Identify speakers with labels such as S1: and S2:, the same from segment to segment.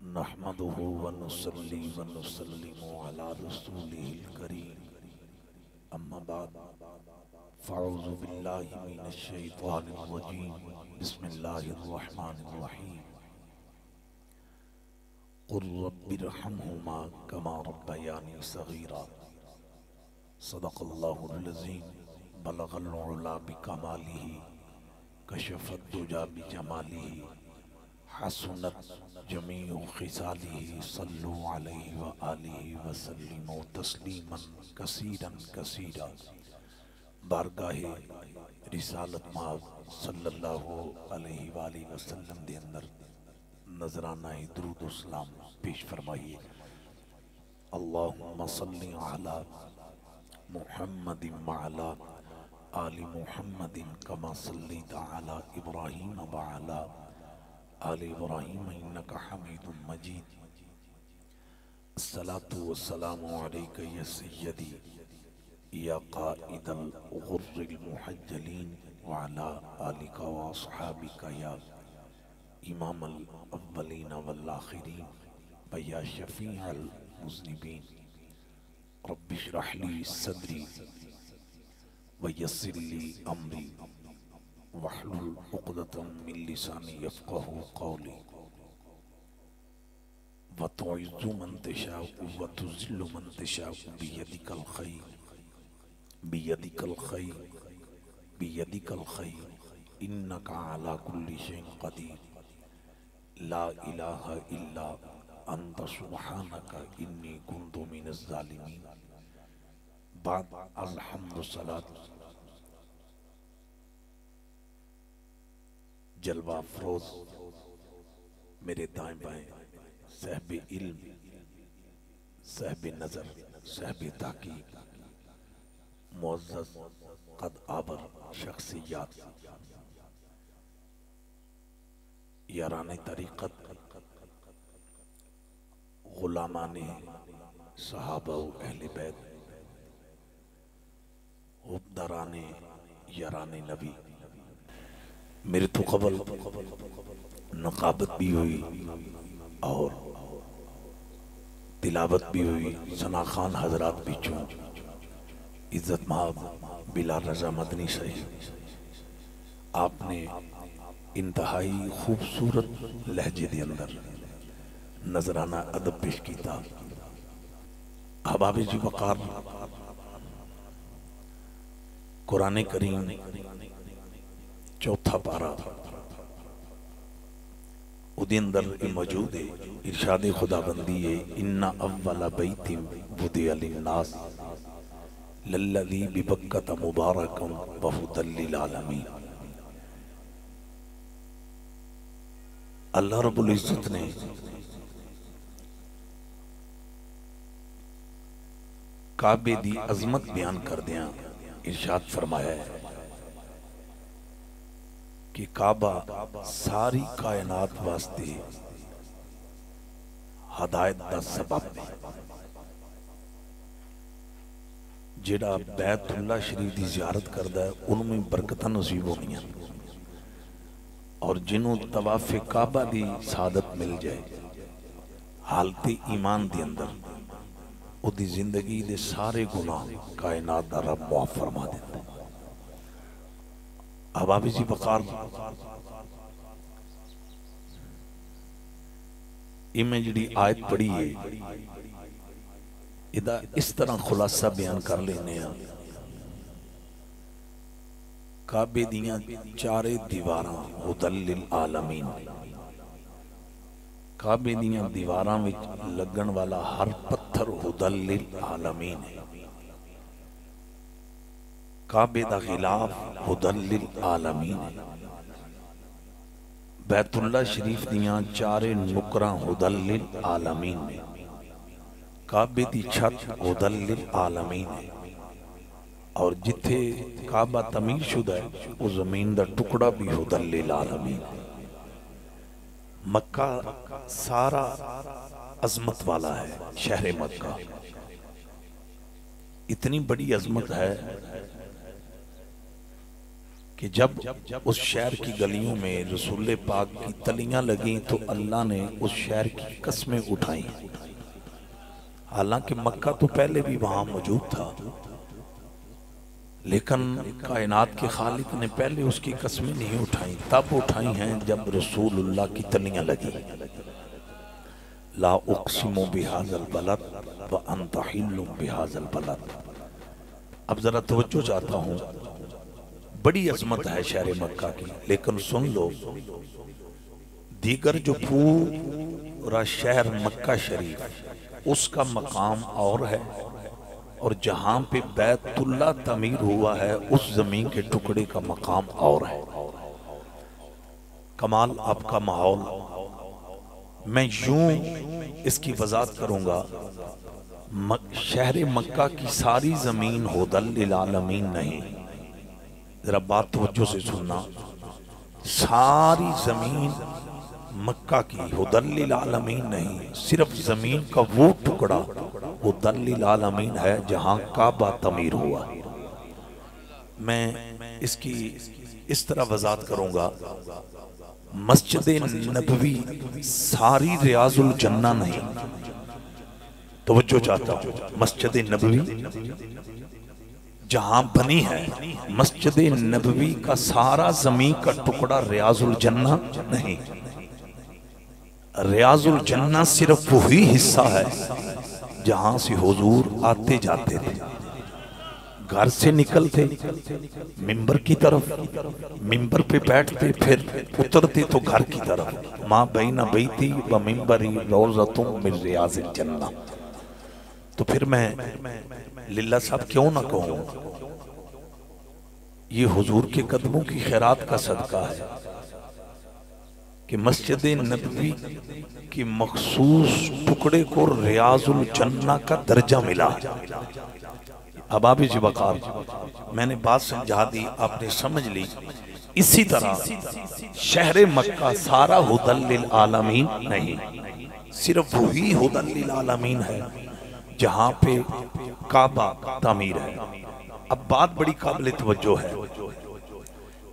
S1: नहमदुहु व नुसल्ली व नुसल्लिमु अला रसूलिहिल करीम। अम्मा बाद फ़अऊज़ु बिल्लाहि मिनश शैतानिर रजीम। बिस्मिल्लाहिर रहमानिर रहीम। क़ुल रब्बिरहमहुमा कमा रब्बयानी सग़ीरा। सदक़ल्लाहुल अज़ीम। बलगल उला बिकमालिही कशफ़द दुजा बिजमालिही हसनत जमीउ खिसालिही सल्लु अलैहि व आलिहि व सल्लिमु तस्लीमन कसीरन कसीरा। बारगाहे रिसालत माब सल्लल्लाहु अलैहि व आलिहि वसल्लम दे अंदर नजराना दुरूद सलाम पेश फरमाइए। अल्लाहुम्मा सल्लि अला मुहम्मदिन व अला आलि मुहम्मदिन कमा सल्लैता अला इब्राहीम व अला आलि इब्राहीम इन्नका हमीदुम मजीद। अस्सलातु वस्सलामु अलैका या सय्यदी या क़ाइदल गुर्रिल मुहज्जलीन व अला आलिका व अस्हाबिका या इमामल अव्वलीन वल आखिरीन व या शफ़ीअल मुज़निबीन। रब्बि इश्रह ली सदरी व यस्सिर ली अमरी वहलुल उक़दतम मिन लिसानी यफ़क़हू क़ौली। व तुइज़्ज़ु मन तशाअ व तुज़िल्लु मन तशाअ बियदिकल खैर बियदिकल खैर इन्नका अला कुल्लि शैइन क़दीर। ला इलाहा इल्ला अंत सुब्हानका इन्नी कुन्तु मिनज़ ज़ालिमीन। बाद अल्हम्दु सलात जलवा अफरोज मेरे दाएं बाएं साहिब इल्म, साहिब नजर, साहिब ताकीक, मुअज़्ज़ज़ कद आबर शख्सियात, याराने तरीक़त, गुलामाने सहाबा व अहले बैत, हुब्बराने याराने नबी। मेरे तो कबल नकाबत भी हुई और तिलावत भी हुई। सना खान हजरात बिचों इज्जत माब बिलाल रजा मदनी सही आपने इंतहाई खूबसूरत लहजे के अंदर नजराना अदब पेश किया। अहबाब जी वकार कुरान करीम चौथा पारा उदे अंदर मौजूद है। इरशाद खुदाबंदी है इन्ना अव्वला बैतिन बुदिया लिन्नास लल्लज़ी बिबक्कत मुबारकम व हुदल लिल आलमीन। अल्लाह रब्बुल इज्जत ने काबे दी अजमत बयान कर दिया इरशाद फरमाया है कि काबा सारी कायनात वास्ते हदायत का सबब है। जेड़ा बैतुल्ला शरीफ की जियारत करता है उनमें बरकत नसीब होनी और जिन्हों तवाफे काबा की सादत मिल जाए हालत ईमान के अंदर उदी जिंदगी दे सारे गुनाह कायनात का रब मुआफ फरमा देता है। अहबाब जी वकार इमें जी आयत पढ़ी है इदा इस तरह खुलासा बयान कर लेने। काबे दियां चारे दीवारां हुदल लिल आलमीन। काबे दियां दीवारां विच लगन वाला हर पत्थर हुदल लिल आलमीन है। काबे दा गिलाफ हुदल लिल आलमीन है। बैतुल्ला शरीफ दियां चारे नुकरां हुदल लिल आलमीन ने। काबे दी छत हुदल लिल आलमीन है और जिथे काबा तमीर शुदा है उस जमीन दा टुकड़ा भी हुदल लिल आलमीन है। मक्का सारा अजमत वाला है। शहर मक्का इतनी बड़ी अजमत है कि जब उस शहर की गलियों में रसूल पाक की तलियां लगी तो अल्लाह ने उस शहर की कस्में उठाई। हालांकि मक्का तो पहले भी वहां मौजूद था, लेकिन कायनात के खालिक ने पहले उसकी कस्में नहीं उठाई, तब उठाई हैं जब रसूलुल्लाह की तलियां लगी। ला उक़सिमु बिहाज़ल बलद व अंत हिल्लुम बिहाज़ल बलद। अब जरा तवज्जो चाहता हूँ, बड़ी अजमत है शहर मक्का की, लेकिन सुन लो, दीगर जो पूरा शहर मक्का शरीफ उसका मकाम और है, और जहां पे बैतुल्लाह तमीर हुआ है उस जमीन के टुकड़े का मकाम और है। कमाल आपका माहौल। मैं यूं इसकी वजाहत करूंगा, शहर मक्का की सारी जमीन हुदल लिल आलमीन नहीं, जरा बात तवज्जो से सुनना, सारी जमीन मक्का की हुदल लिल आलमीन नहीं, सिर्फ जमीन का वो टुकड़ा हुदल लिल आलमीन है जहां काबा तमीर हुआ। मैं इसकी इस तरह वजाहत करूंगा, मस्जिद नबवी सारी रियाजुल जन्ना नहीं, तवज्जो चाहता हूं, मस्जिद नबवी जहां बनी है, मस्जिद नबवी का सारा जमीन का टुकड़ा रियाजुल जन्ना नहीं। रियाजुल जन्ना सिर्फ वही हिस्सा है जहां से हुजूर आते जाते थे, घर से निकलते मिंबर की तरफ, मिंबर पे बैठते, फिर उतरते तो घर की तरफ। माँ बैना बैती व मिंबरी रोज़तुम मिन रियाज़िल जन्ना। तो फिर मैं लिल्ला साहब क्यों ना कहूं, ये हुजूर के कदमों की खैरात का सदका है कि मस्जिद नबवी की मखसूस टुकड़े को रियाजुल जन्ना का दर्जा मिला। अब आप जी वकार, मैंने बात समझा दी, आपने समझ ली। इसी तरह शहर मक्का सारा हुदल लिल आलमीन नहीं, सिर्फ वही हुदल लिल आलमीन है जहां पे काबा तामीर है। अब बात बड़ी काबिल तवज्जो है,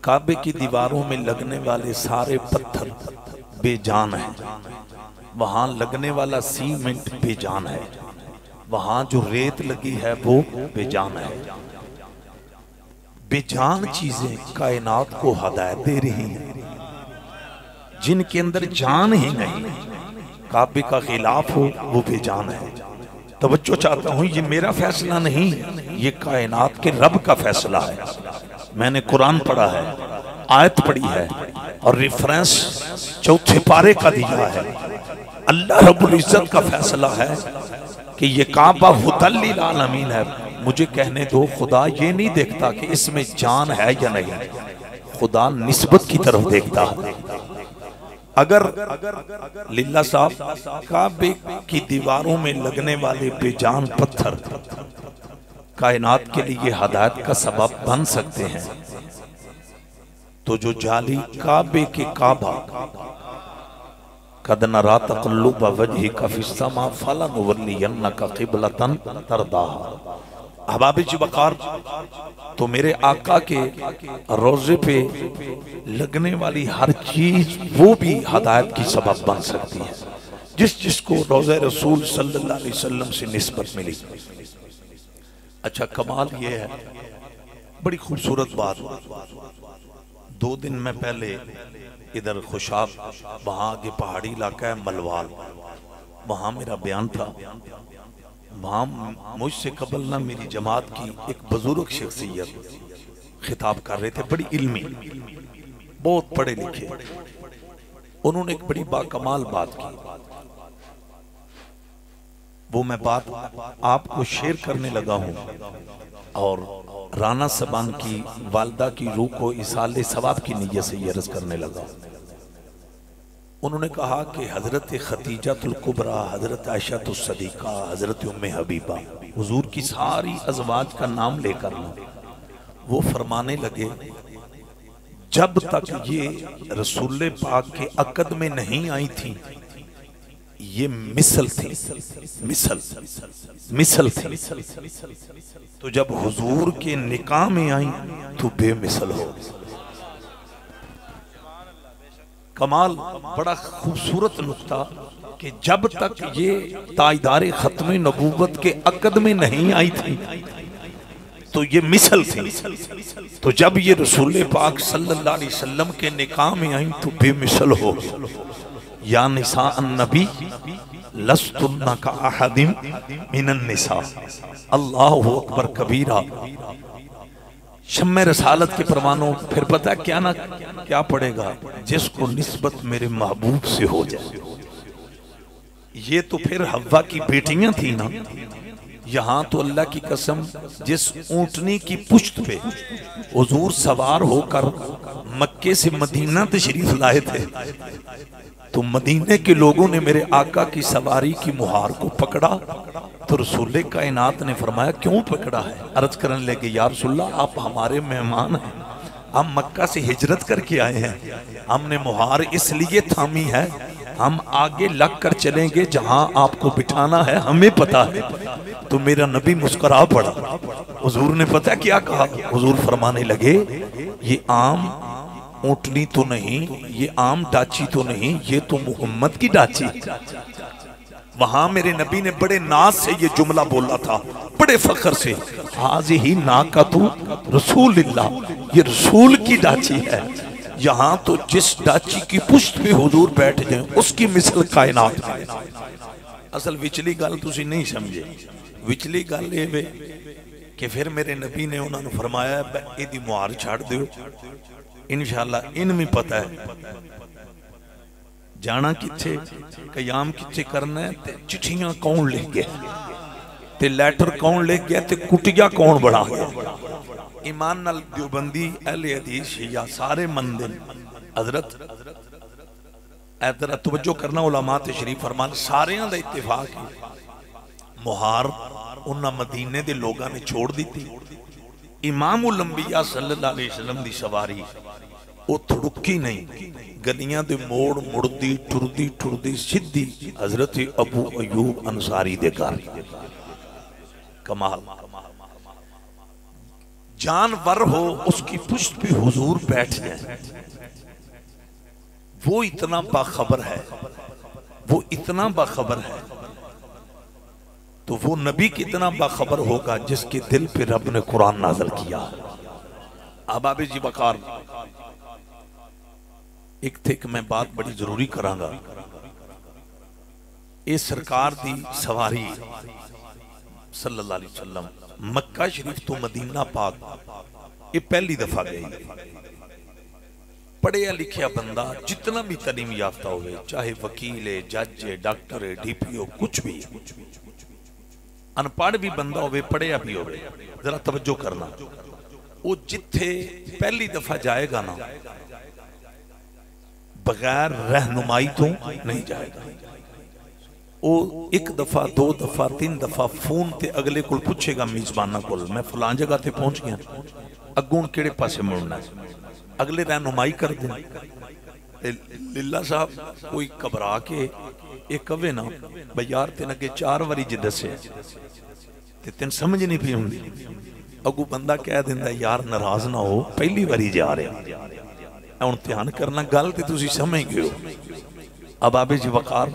S1: काबे की दीवारों में लगने वाले सारे पत्थर बेजान है, वहां लगने वाला सीमेंट बेजान है, वहां जो रेत लगी है वो बेजान है। बेजान चीजें कायनात को हदायत दे रही हैं, जिनके अंदर जान ही नहीं, काबे का खिलाफ हो वो बेजान है। तवज्जो चाहता हूं, ये मेरा फैसला नहीं, ये कायनात के रब का फैसला है। मैंने कुरान पढ़ा है, आयत पढ़ी है, और रेफरेंस चौथे पारे का दिया है। अल्लाह रब्बुल इज्जत का फैसला है कि ये काबा हुदल लिल आलमीन है। मुझे कहने दो, खुदा ये नहीं देखता कि इसमें जान है या नहीं, खुदा निस्बत की तरफ देखता है। अगर लिल्ला साहब काबे की दीवारों में लगने वाले बेजान पत्थर कायनात के लिए हदायत का सबब बन सकते हैं, तो जो जाली काबे के काबा कद नरा तक़ल्लुब वजहिका फिस्समा फलनुवल्लियन्नका क़िबलतन तरदाहा। अहबाब जी वक़ार, तो मेरे आका के रोजे पे लगने वाली हर चीज वो भी हदायत की सबब बन सकती है, जिसको रोज़े रसूल सल्लल्लाहु अलैहि वसल्लम से निस्बत मिली। अच्छा, कमाल ये है, बड़ी खूबसूरत बात। 2 दिन में पहले इधर खुशाब, वहां आगे पहाड़ी इलाका है मलवाल, वहां मेरा बयान था। वहां मुझसे कबल ना मेरी जमात की एक बुजुर्ग शख्सियत खिताब कर रहे थे, बड़ी इल्मी, बहुत पढ़े लिखे। उन्होंने एक बड़ी बाकमाल बात की, वो मैं बात आपको शेयर करने लगा हूं, और राना सबान की वालदा की रूह को इसाले सवाब की नीयत से ये अर्ज करने लगा। उन्होंने कहा कि हजरत खतीजतुल कुबरा, हजरत आयशा सदीका, हजरत उम्मे हबीबा, हुजूर की सारी अज़वाज का नाम लेकर वो फरमाने लगे, जब तक ये रसूल पाक के अकद में नहीं आई थी, ये मिसल थी, मिसल थी, तो जब हुजूर के निकाह में आई तो बेमिसल हो। कमाल, बड़ा खूबसूरत नुक्ता कि जब तक ये ताजदार खत्म नबूवत के अकद में नहीं आई थी तो ये मिसल थी, तो जब ये रसूल पाक सल्लल्लाहु अलैहि वसल्लम के निकाह में आई तो बेमिसल हो। या निसा अन्नबी लस्तुन्ना का अहदिम मिनन निसा, अल्लाहु अकबर कबीरा। शम्मे रसालत के परमानों, फिर पता क्या ना क्या पड़ेगा, जिसको निस्बत मेरे महबूब से हो जाए। ये तो फिर हव्वा की बेटियां थी ना। यहाँ तो अल्लाह की कसम, जिस ऊंटनी की पुश्त पे हुजूर सवार होकर मक्के से मदीना तशरीफ लाए थे, तो मदीने के लोगों ने मेरे आका की सवारी की मुहार को पकड़ा, तो रसूल कायनात ने फरमाया क्यों पकड़ा है? अर्ज करने लगे या रसूलल्लाह, आप हमारे मेहमान हैं, हम मक्का से हिजरत करके आए हैं, हमने मुहार इसलिए थामी है, हम आगे लग कर चलेंगे जहां आपको बिठाना है, हमें पता है। तो मेरा नबी मुस्कुरा पड़ा। हुजूर ने पता क्या कहा? हुजूर फरमाने लगे ये आम ऊंटनी तो नहीं, ये आम डाची तो नहीं, ये तो मोहम्मद की डाची। वहां मेरे नबी ने बड़े नाज से ये जुमला बोला था, बड़े फख्र से, हाज़िही नाक़तु रसूलिल्लाह, ये रसूल की डाची है। यहाँ तो जिस डाची की पुश्त पे हुजूर बैठ जाए उसकी मिसल कायनात है। असल विचली गल तुसी नहीं समझे। विचली गल ये वे कि फिर मेरे नबी ने उन्होंने फरमाया इहदी मुहार छड़ दियो, इंशाअल्लाह इन भी पता है जाना किथे, कयाम किथे करना है, ते चिट्ठियां कौन लिख गया, ते लैटर कौन लिख गया, ते कुटिया कौन बना गया। ईमान नाल देवबंदी अहले हदीस शिया सारे मनदे हजरत ऐतरा तवज्जो करना, उलमा तशरीफ फरमान सारियां दा इत्तेफाक है, मुहार उन्हां मदीने दे लोगां ने छोड़ दी थी। इमामुल अंबिया सल्लल्लाहु अलैहि वसल्लम दी सवारी वो थुड़की नहीं, गलियां दे मोड़ मुड़दी टुरदी टुरदी सीधी हजरत अबू अयूब अंसारी दे घर। कमाल, जानवर हो उसकी पुश्त पे हुजूर बैठ जाए, वो इतना बाखबर है, वो इतना बाखबर है, तो वो नबी कितना बाखबर होगा जिसके दिल पे रब ने कुरान नाज़िल किया। अब आबे जी बकार एक थे कि मैं बात बड़ी जरूरी करांगा। ये सरकार दी सवारी सल्लल्लाहु अलैहि वसल्लम मक्का शरीफ तो मदीना पाक ये पहली दफा गई। पढ़िया लिखिया बंदा जितना भी तालीम याफ्ता होवे, चाहे वकील है, जज है, डॉक्टर है, डीपीओ, कुछ भी, अनपढ़ भी बंदा होवे, पढ़िया भी होवे, जरा तवज्जो करना, वो जिथे पहली दफा जाएगा ना, बगैर रहनुमाई तो नहीं जाएगा। वो एक दफा, दो दफा, तीन दफा फोन ते अगले को पूछेगा मेजबाना को, मैं फलां जगह ते पहुंच गया, अगों केड़े पासे मुड़ना, अगले रहनुमाई कर दे। लीला साहब कोई घबरा के ये कवे ना भाई यार तेन अगे 4 वारी जे दसे ते तेन समझ नहीं पी होंदी, अगू बंदा कह दिंदा यार नाराज ना हो, पहली बारी जा रहा, हुण ध्यान करना, गल ते तुसीं समझ गए हो। अब आबे जी वकार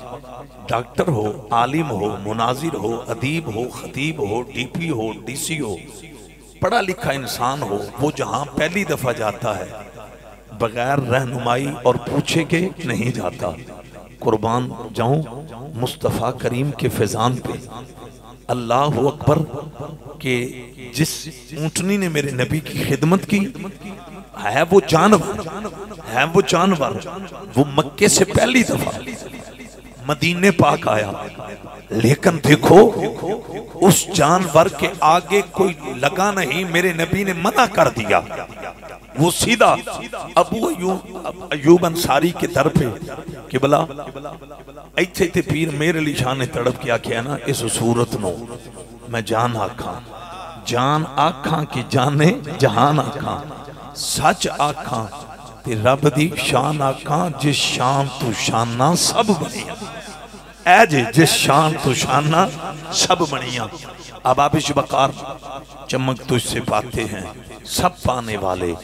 S1: डॉक्टर हो, आलिम हो, मुनाजिर हो, अदीब हो, खतीब हो, डीपी हो, डीसी हो, पढ़ा लिखा इंसान हो, वो जहां पहली दफा जाता है बगैर रहनुमाई और पूछे के नहीं जाता। कुर्बान जाऊं मुस्तफ़ा करीम के फैजान पे, अल्लाह अकबर के जिस ऊंटनी ने मेरे नबी की खिदमत की, है वो जानवर, है वो जानवर, वो मक्के से पहली दफा मदीने पाक आया, लेकिन देखो उस जानवर के आगे कोई लगा नहीं, मेरे नबी ने मना कर दिया। वो सीधा अबू अयूब अंसारी के दर पे कि भला इत्थे ते पीर मेरे अली शाह ने तड़प के आख्या ना, इस सूरत नो मैं जान आखा, जान आखा कि जाने जहान आखा, सच आखा ते रब दी शान आखा, जिस शान तू शाना सब बनिया, ऐ जिस शान तू शाना सब बनिया। अब आप इस बकार चमक तुझसे पाते हैं सब पाने वाले,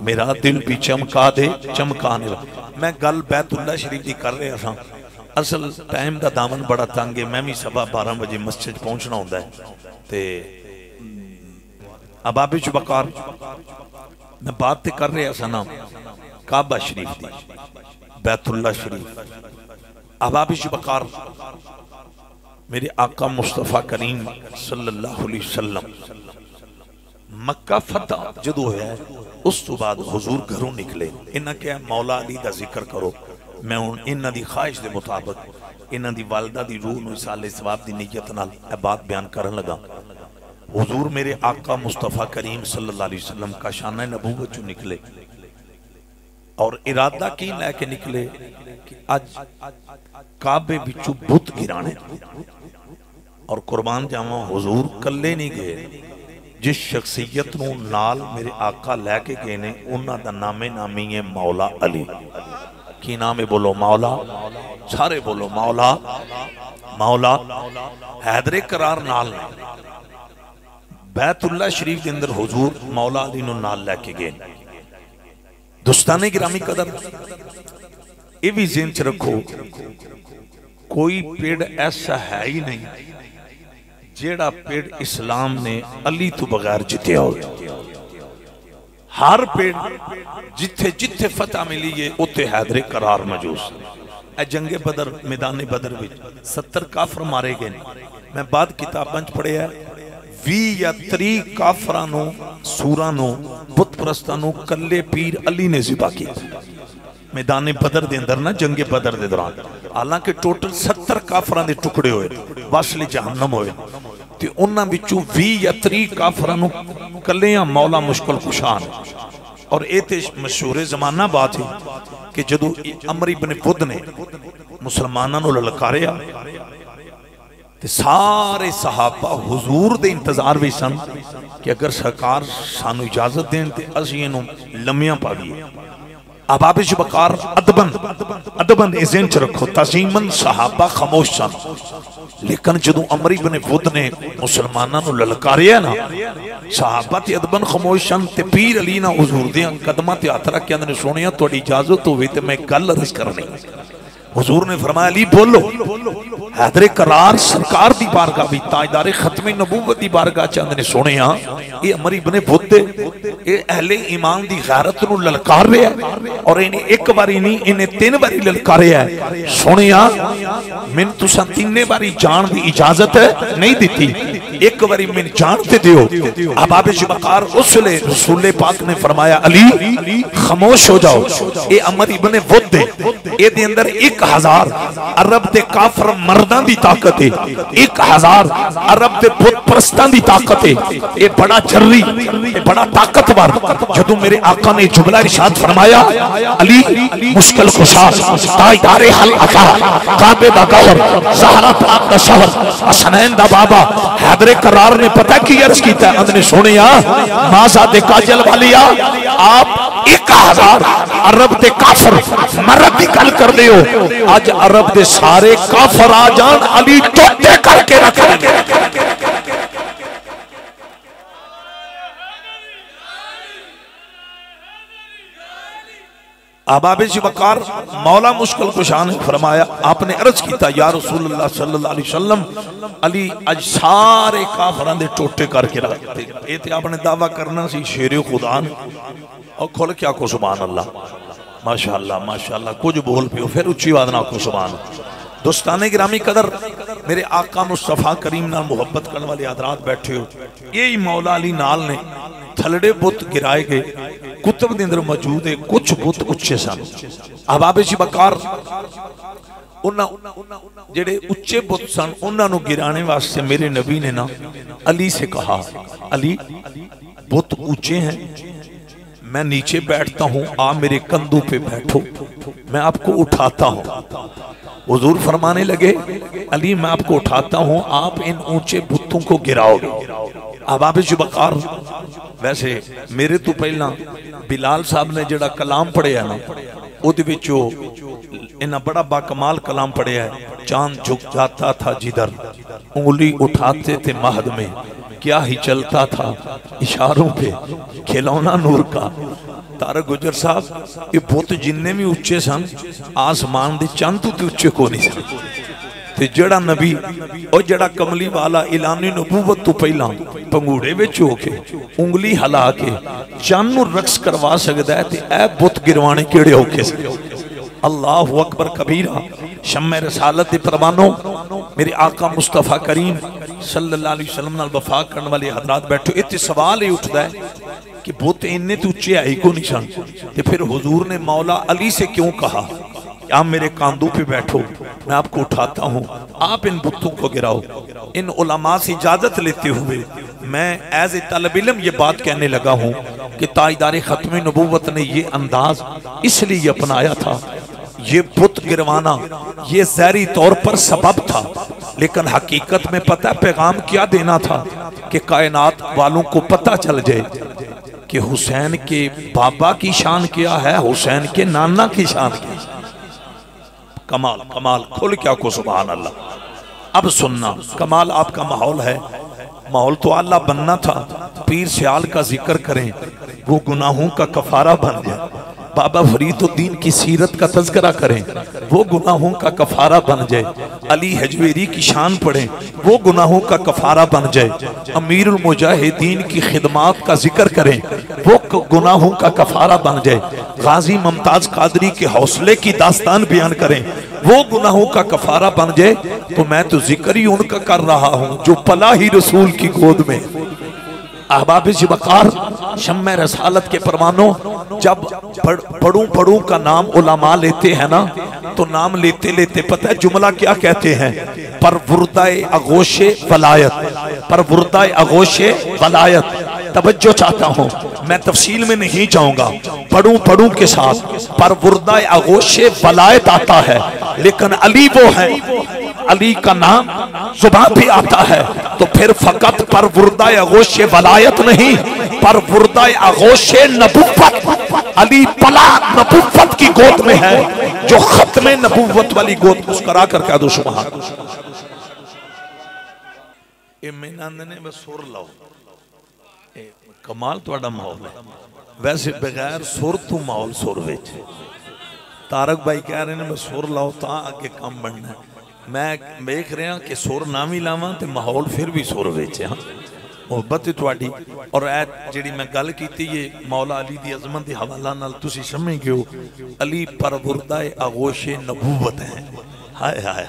S1: मेरा दिल भी चमका दे चमकाने वाले। मैं गल बैतुल्ला शरीफ की कर रहा था। असल टाइम का दामन बड़ा तंग है, मैं भी 12:15 बजे मस्जिद पहुंचना होंदा है। ते अबाबे जुबकार मैं बात तो कर रहा था ना काबा शरीफ की, बैतुल्ला शरीफ। अबाबे जुबकार मेरे आका मुस्तफा करीम सल्लल्लाहु अलैहि वसल्लम मक्का फतह जदों होया उस तो बाद हुजूर घरों निकले। इन्हें क्या मौला अली का जिक्र करो। मैं हुण इन्हां दी ख्वाहिश के मुताबिक इन्हां दी वालदा दी रूह नूं साले सवाब की नीयत नाल यह बात बयान करन लगा। हुजूर मेरे आका मुस्तफा करीम सल्लल्लाहु अलैहि वसल्लम का शान नबूवत चों निकले और इरादा की लैके निकले कि अज काबे विचों बुत गिराने। और कुर्बान जावा हुजूर कल्ले नहीं गए, जिस शख्सियत नूं नाल मेरे आका लैके गए ने उन्हां दा नामे नामी है मौला अली। की नाम है? बोलो मौला, सारे बोलो मौला। मौला हैदरे करार नाल ने बैतुल्ला शरीफ के अंदर हुजूर मौला अली नूं नाल लैके गए। दोस्ताने गिरामी कदर ये भी ज़हन च रखो, कोई पेड़ ऐसा है ही नहीं जेड़ा पेड़ इस्लाम ने अली तो बगैर जितया हो। हर पेड़ जिथे जिथे फतह मिली है उत्थे हैदरे करार मौजूद। जंगे बदर मैदान बदर में 70 काफर मारे गए। मैं बाद किताबां च पढ़िया 20 या 30 काफरां नूं सूरां नूं बुत परस्तां नूं कल्ले पीर अली ने ज़िबा किया मैदान बदर दे अंदर ना, जंगे बदर दे दौरान। हालांकि टोटल 70 काफरां दे टुकड़े होए, वासले जहन्नम होए ते उन्हां विचों 20 या 30 काफरां नूं कल्लियां मौला मुश्किल कुशा ने। और ये तो मशहूर जमाना बात है कि जदों अमर इब्न बुद ने मुसलमानां नूं ललकारिया ते सारे सहाबा हुजूर दे इंतजार में सन कि अगर सरकार सानू इजाजत देन ते असीं इहनूं लम्मियां पा दईए। अबाबे जुबकार अदबन अदबन ज़हन च रखो, तज़ीमन सहाबा खामोश सन। लेकिन जदों अमर इब्न बुद ने मुसलमानां नूं ललकारिया ना, सहाबा ते अदबन खामोश सन ते पीर अली ना हुजूर दे कदमां ते हथ रख के आंदे ने सोहणिया तुहाडी इजाजत होवे ते मैं गल अर्ज करनी। हुजूर ने फरमाया अली बोलो। हैदरे करार सरकार दी बारगाह भी ताजदारे खत्मे नबूवत दी बारगाह च आंदे ने सोहणिया ये अमर इब्न बुद ये अहले ईमान दी गैरत नूं ललकार रहा है और इन्हें एक बारी नहीं इन्हें 3 बारी ललकारिया है। सोहणिया मैनूं तुसां 3 बारी जान दी इजाजत नहीं दी, एक बारी मैनूं जान ते दिओ। अबाबे जुबकार उसले रसूल पाक ने फरमाया अली खामोश हो जाओ। ये अमर इब्न बुद ए दे अंदर 1000 अरब दे काफर मर्दां दी ताकत है, 1000 अरब दे बुत परस्तां दी ताकत है। ये बड़ा जर्री, ये बड़ा ताकतवर। जदों मेरे आका ने जुमला इरशाद फरमाया अली मुश्किल कुशा ताजदारे हल अता काबे दा गौहर ज़हरा पाक दा शहर हसनैन दा बाबा हैदरे करार ने पता की अर्ज कीता अंदने सोहणिया माज़ा दे काजल वालिया आप 1000 अरब दे काफर मर्द दी गल कर दे हो। आज अरब दे सारे काफर आ जान अली टोटे करके रखेंगे। अबाबे जुबकार मौला मुश्किल कुशा ने फरमाया, आपने अर्ज किया या रसूलुल्लाह सल्लल्लाहु अलैहि वसल्लम अली अज सारे काफरां दे टोटे करके रखते। ये तो आपने दावा करना सी शेरे खुदा ने और खुल क्या को सुभान अल्लाह माशाअल्लाह माशाअल्लाह कुछ बोल पियो फिर उच्ची आवाज़ नाल को सुभान। दोस्ताने गिरामी कदर मेरे आका मुस्तफा करीम नाल मुहब्बत करने वाले हजरात बैठे हो, यही मौला अली नाल ने थलड़े बुत गिराए गए कुतुब दे अंदर मौजूद है। कुछ बुत उच्चे सन। अबाबे जुबकार जेड़े उच्चे बुत सन उन्हां नूं गिराने वास्ते मेरे नबी ने ना अली से कहा अली बुत ऊंचे हैं, मैं नीचे बैठता हूं, आप मेरे कंधों पे बैठो, मैं आपको उठाता हूं। हुजूर फरमाने लगे अली मैं आपको उठाता हूं, आप इन ऊंचे बुतों को गिराओगे। अबाबे जुबकार वैसे मेरे तो पहला बिलाल साहब ने जड़ा कलाम पढ़िया ना उहदे विचों इन्ना बड़ा बाकमाल कलाम पढ़िया है। चांद झुक जाता था जिधर उंगली उठाते थे महद में, क्या ही चलता था इशारों पे खिलौना नूर का, तारक गुजर साहब, ये बुत जिन्ने भी उच्चे सन आसमान के चंद तो उच्चे को नहीं सन। ते जड़ा नबी और जड़ा कमली वाला ऐलानी नबूवत तो पहला पंगूड़े विच होके उंगली हिला के चंद नूं रक्स करवा सकदा है, ते ऐ बुत गिरवाने केड़े औखे सन। अल्लाहु अकबर कबीरा। शम्मे रसालत दे परवानो, मेरे आका मुस्तफा करीम सल्लल्लाहु अलैहि वसल्लम नाल वफा करने वाले हजरात बैठो। इत्थे सवाल ही उठदा है कि बुत इन्ने तो उच्चे है ही को नहीं सन, ते फिर हुजूर ने मौला अली से क्यों कहा आप मेरे कांधों पे बैठो, मैं आपको उठाता हूँ, आप इन बुतों को गिराओ। इन उलमा से इजाजत लेते हुए मैं एज ए तलब इल्म ये बात कहने लगा हूँ कि ताजदार खत्म नबूवत ने ये अंदाज इसलिए अपनाया था। ये बुत गिरवाना ये ज़ाहिरी तौर पर सबब था, लेकिन हकीकत में पता पैगाम क्या देना था कि कायनात वालों को पता चल जाए कि हुसैन के बाबा की शान क्या है, हुसैन के नाना की शान क्या। कमाल कमाल खुल क्या को सुभान अल्लाह। अब सुनना कमाल आपका माहौल है, माहौल तो अल्लाह बनना था। पीर सियाल का जिक्र करें वो गुनाहों का कफारा बन जाए, बाबा फरीदुद्दीन की सीरत का तज़किरा करें वो गुनाहों का कफारा बन जाए, अली हजवेरी की शान पढ़ें वो गुनाहों का कफारा बन जाए, अमीरुल मुजाहिदीन की खिदमात का जिक्र करें वो गुनाहों का कफारा बन जाए, गाजी मुमताज कादरी के हौसले की दास्तान बयान करें वो गुनाहों का कफारा बन जाए। तो मैं तो जिक्र ही उनका कर रहा हूँ जो पला ही रसूल की गोद में। अहबाब ज़िबकार शम्मे रसालत के परवानों, जब पढ़ू का नाम उलमा लेते हैं ना, तो नाम लेते लेते पता है जुमला क्या कहते हैं, परवुर्दाए आगोशे वलायत, परवुर्दाए आगोशे वलायत। तवज्जो चाहता हूँ, मैं तफसील में नहीं जाऊंगा, पढ़ू के साथ परवुर्दाए आगोशे वलायत आता है, लेकिन अली वो है, अली का नाम जुबान भी आता है, तो फिर फकत परवुर्दाए आगोशे वलायत नहीं, परवुर्दाए आगोशे नबुव्वत। अली पला नबुव्वत की गोद में है, जो खत्मे नबुव्वत वाली गोद। मुस्कुरा कर कह दो सुभान। सुर लाओ, कमाल तुहाडा माहौल है। वैसे बगैर सुर तो माहौल सुर विच। तारक भाई कह रहे हैं मैं सुर लाओ तो आगे काम बनना है। मैं देख रहा कि सुर ना भी लावां तो माहौल फिर भी सुर विच है। मुहब्बत तुहाडी और ऐ जिहड़ी मैं गल कीती है मौला अली दी अजमत दे हवाला नाल तुसीं समझ गए हो, अली परवुर्दाए आगोशे नबूवत है। हाय हाय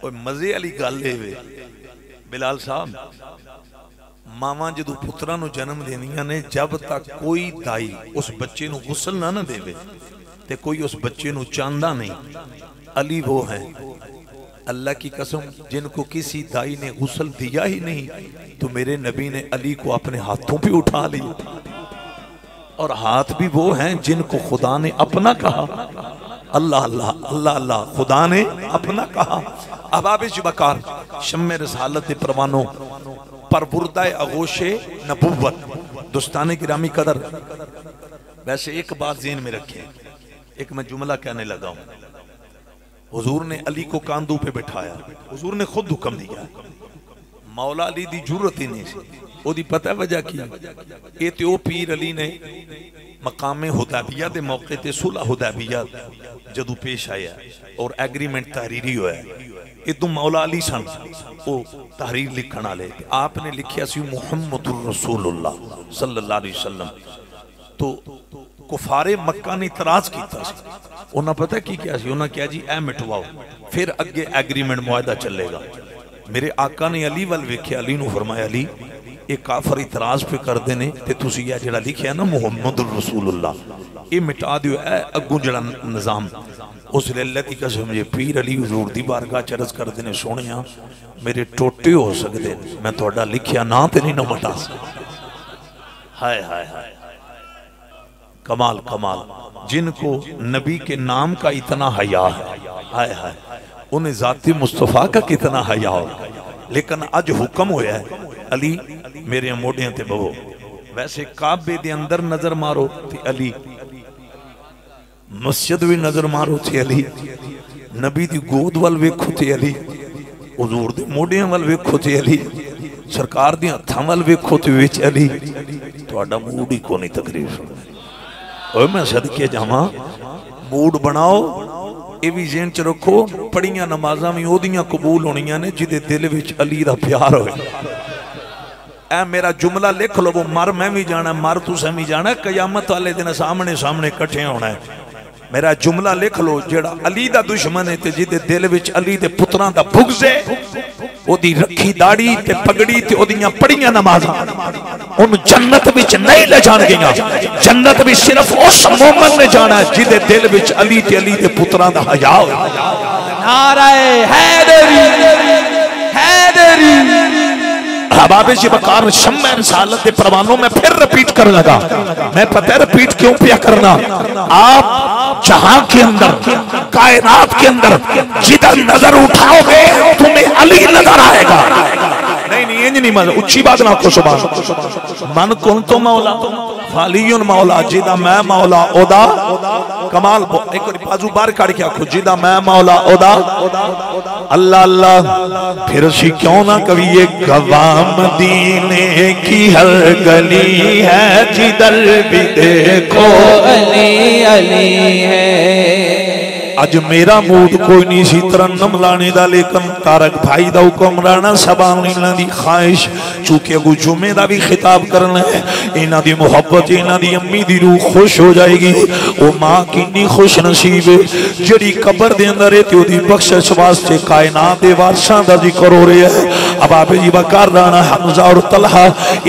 S1: ओए मजे वाली गल है वे बिलाल साहब। मावां जदों पुत्रां नूं जन्म देंदियां ने, जब तक कोई दाई उस बच्चे नूं गुसल ना देवे ते कोई उस बच्चे नूं चांदा नहीं। अली वो है अल्लाह की कसम जिनको किसी दाई ने गुसल दिया ही नहीं, तो मेरे नबी ने अली को अपने हाथों पे उठा लिया। और हाथ भी वो हैं जिनको खुदा ने अपना कहा। अल्लाह अल्लाह अल्लाह अल्लाह, खुदा ने अपना कहा। अहबाब ज़िबकार शम्मे रसालत दे परवानों, परवुर्दाए आगोशे नबुव्वत। दोस्ताने गिरामी कदर, वैसे एक बात ज़हन में रखें, एक मैं जुमला कहने लगा हूँ। हुजूर ने अली को कांधों पे बिठाया, हुजूर ने खुद हुक्म दिया। मौला अली दी जरूरत ही नहीं सी। ओदी पता वजह की, ये तो पीर अली ने मकामे हुदैबिया दे मौके ते सुलह हुदैबिया जदों पेश आया और एग्रीमेंट तहरीरी होया, इदों मौला अली सन वो तहरीर लिखण वाले। आपने लिखिया सी मुहम्मदुर रसूलुल्लाह सल्लल्लाहु अलैहि वसल्लम। तो कुफारे मक्का ने इतराज किया, उन्हें पता की क्या सी, उन्हें कहा जी ए मिटवाओ फिर अगे एग्रीमेंट मुआहदा चलेगा। मेरे आका ने अली वल वेख्या, अली नूं फरमाया अली ये काफर इतराज पे करते हैं तो तुसीं ये जिहड़ा लिखिया ना मुहम्मदुर रसूलुल्लाह ये मिटा दिओ। ए अगों जिहड़ा निज़ाम उस अल्लाह की कसम जे पीर अली हुजूर दी बारगाह च अर्ज़ करदे ने, सोहणिया मेरे टोटे हो सकते, मैं तुहाडा लिखिया ना ते नहीं ना मिटा सकदा। हाय हाय हाय कमाल कमाल। जिनको नबी के नाम का इतना हया है, हाय हाय उन्हें जाती मुस्तफ़ा का कितना हया हो। लेकिन अज हुक्म होया है अली मेरे मोडियां ते बवो। वैसे काबे दे अंदर नजर मारो ते अली, मस्जिद भी नजर मारो थे अली, नबी दी गोद वाल वेखो थे अली, हुजूर दे मोडियां वाल वेखो थे अली, सरकार दी हत्थां वाल वेखो ते विच अली। तुहाडा मूड ही कोनी तकरीर सुन। ओए मैं सदके जावा मूड बनाओ ये भी जेन च रखो पढ़िया नमाजा भी ओदियां कबूल होनियां ने जिदे दिल विच अली दा प्यार होए। ऐ मेरा जुमला लिख लो वो मर मैं भी जाना मर तुसें भी जाना कयामत वाले दिन सामने सामने कट्ठे होना है। मेरा जुमला लिख लो जेड़ा अली दा दुश्मन है ते जिदे दिल विच अली दे पुत्रां दा बुग़्ज़ है ओदी रखी दाढ़ी ते पगड़ी ते ओदियां पढ़ियां नमाज़ां उन जन्नत विच नहीं ले जाणगियां। जन्नत भी सिर्फ उस मोमिन ने जाना है जिदे दिल विच अली ते अली दे पुत्रां दा हया होवे।
S2: नारे हैदरी हैदरी
S1: बाबे जी बकार शम्मे रिसालत के परवानों में फिर रिपीट कर लगा। मैं पता है रिपीट क्यों पिया करना। आप जहां के अंदर कायनात के अंदर जिधर नजर उठाओगे तुम्हें अली नजर आएगा। नहीं नहीं इंज नहीं मजा उच्ची बात ना को सुभान मन कौन तो मौला फालियुन मौला जिदा मैं मौला ओदा कमाल एक बाजू बाहर काट के आखो जिदा मैं मौला ओदा अल्लाह अल्लाह। फिर सी क्यों ना कभी ये गवाह मदीने की हर गली है जिधर भी देखो
S2: अली अली है।
S1: अज मेरा मूड कोई नहीं सी तरन्नम लाने दा लेकिन तारक भाई दा हुक्म रहना सबान इन्हां दी ख्वाहिश चूंकि अगू जुमे दा भी खिताब करना है इन्हां दी मुहब्बत इन्हां दी अम्मी दी रूह खुश हो जाएगी। ओ मां कितनी खुश नसीब है जिहड़ी कब्र दे अंदर है ते ओदी बख्शिश वास्ते कायनात दे वारसां दा जिक्र हो रहा है। अब आपे जी बकर राणा हमजा और तलहा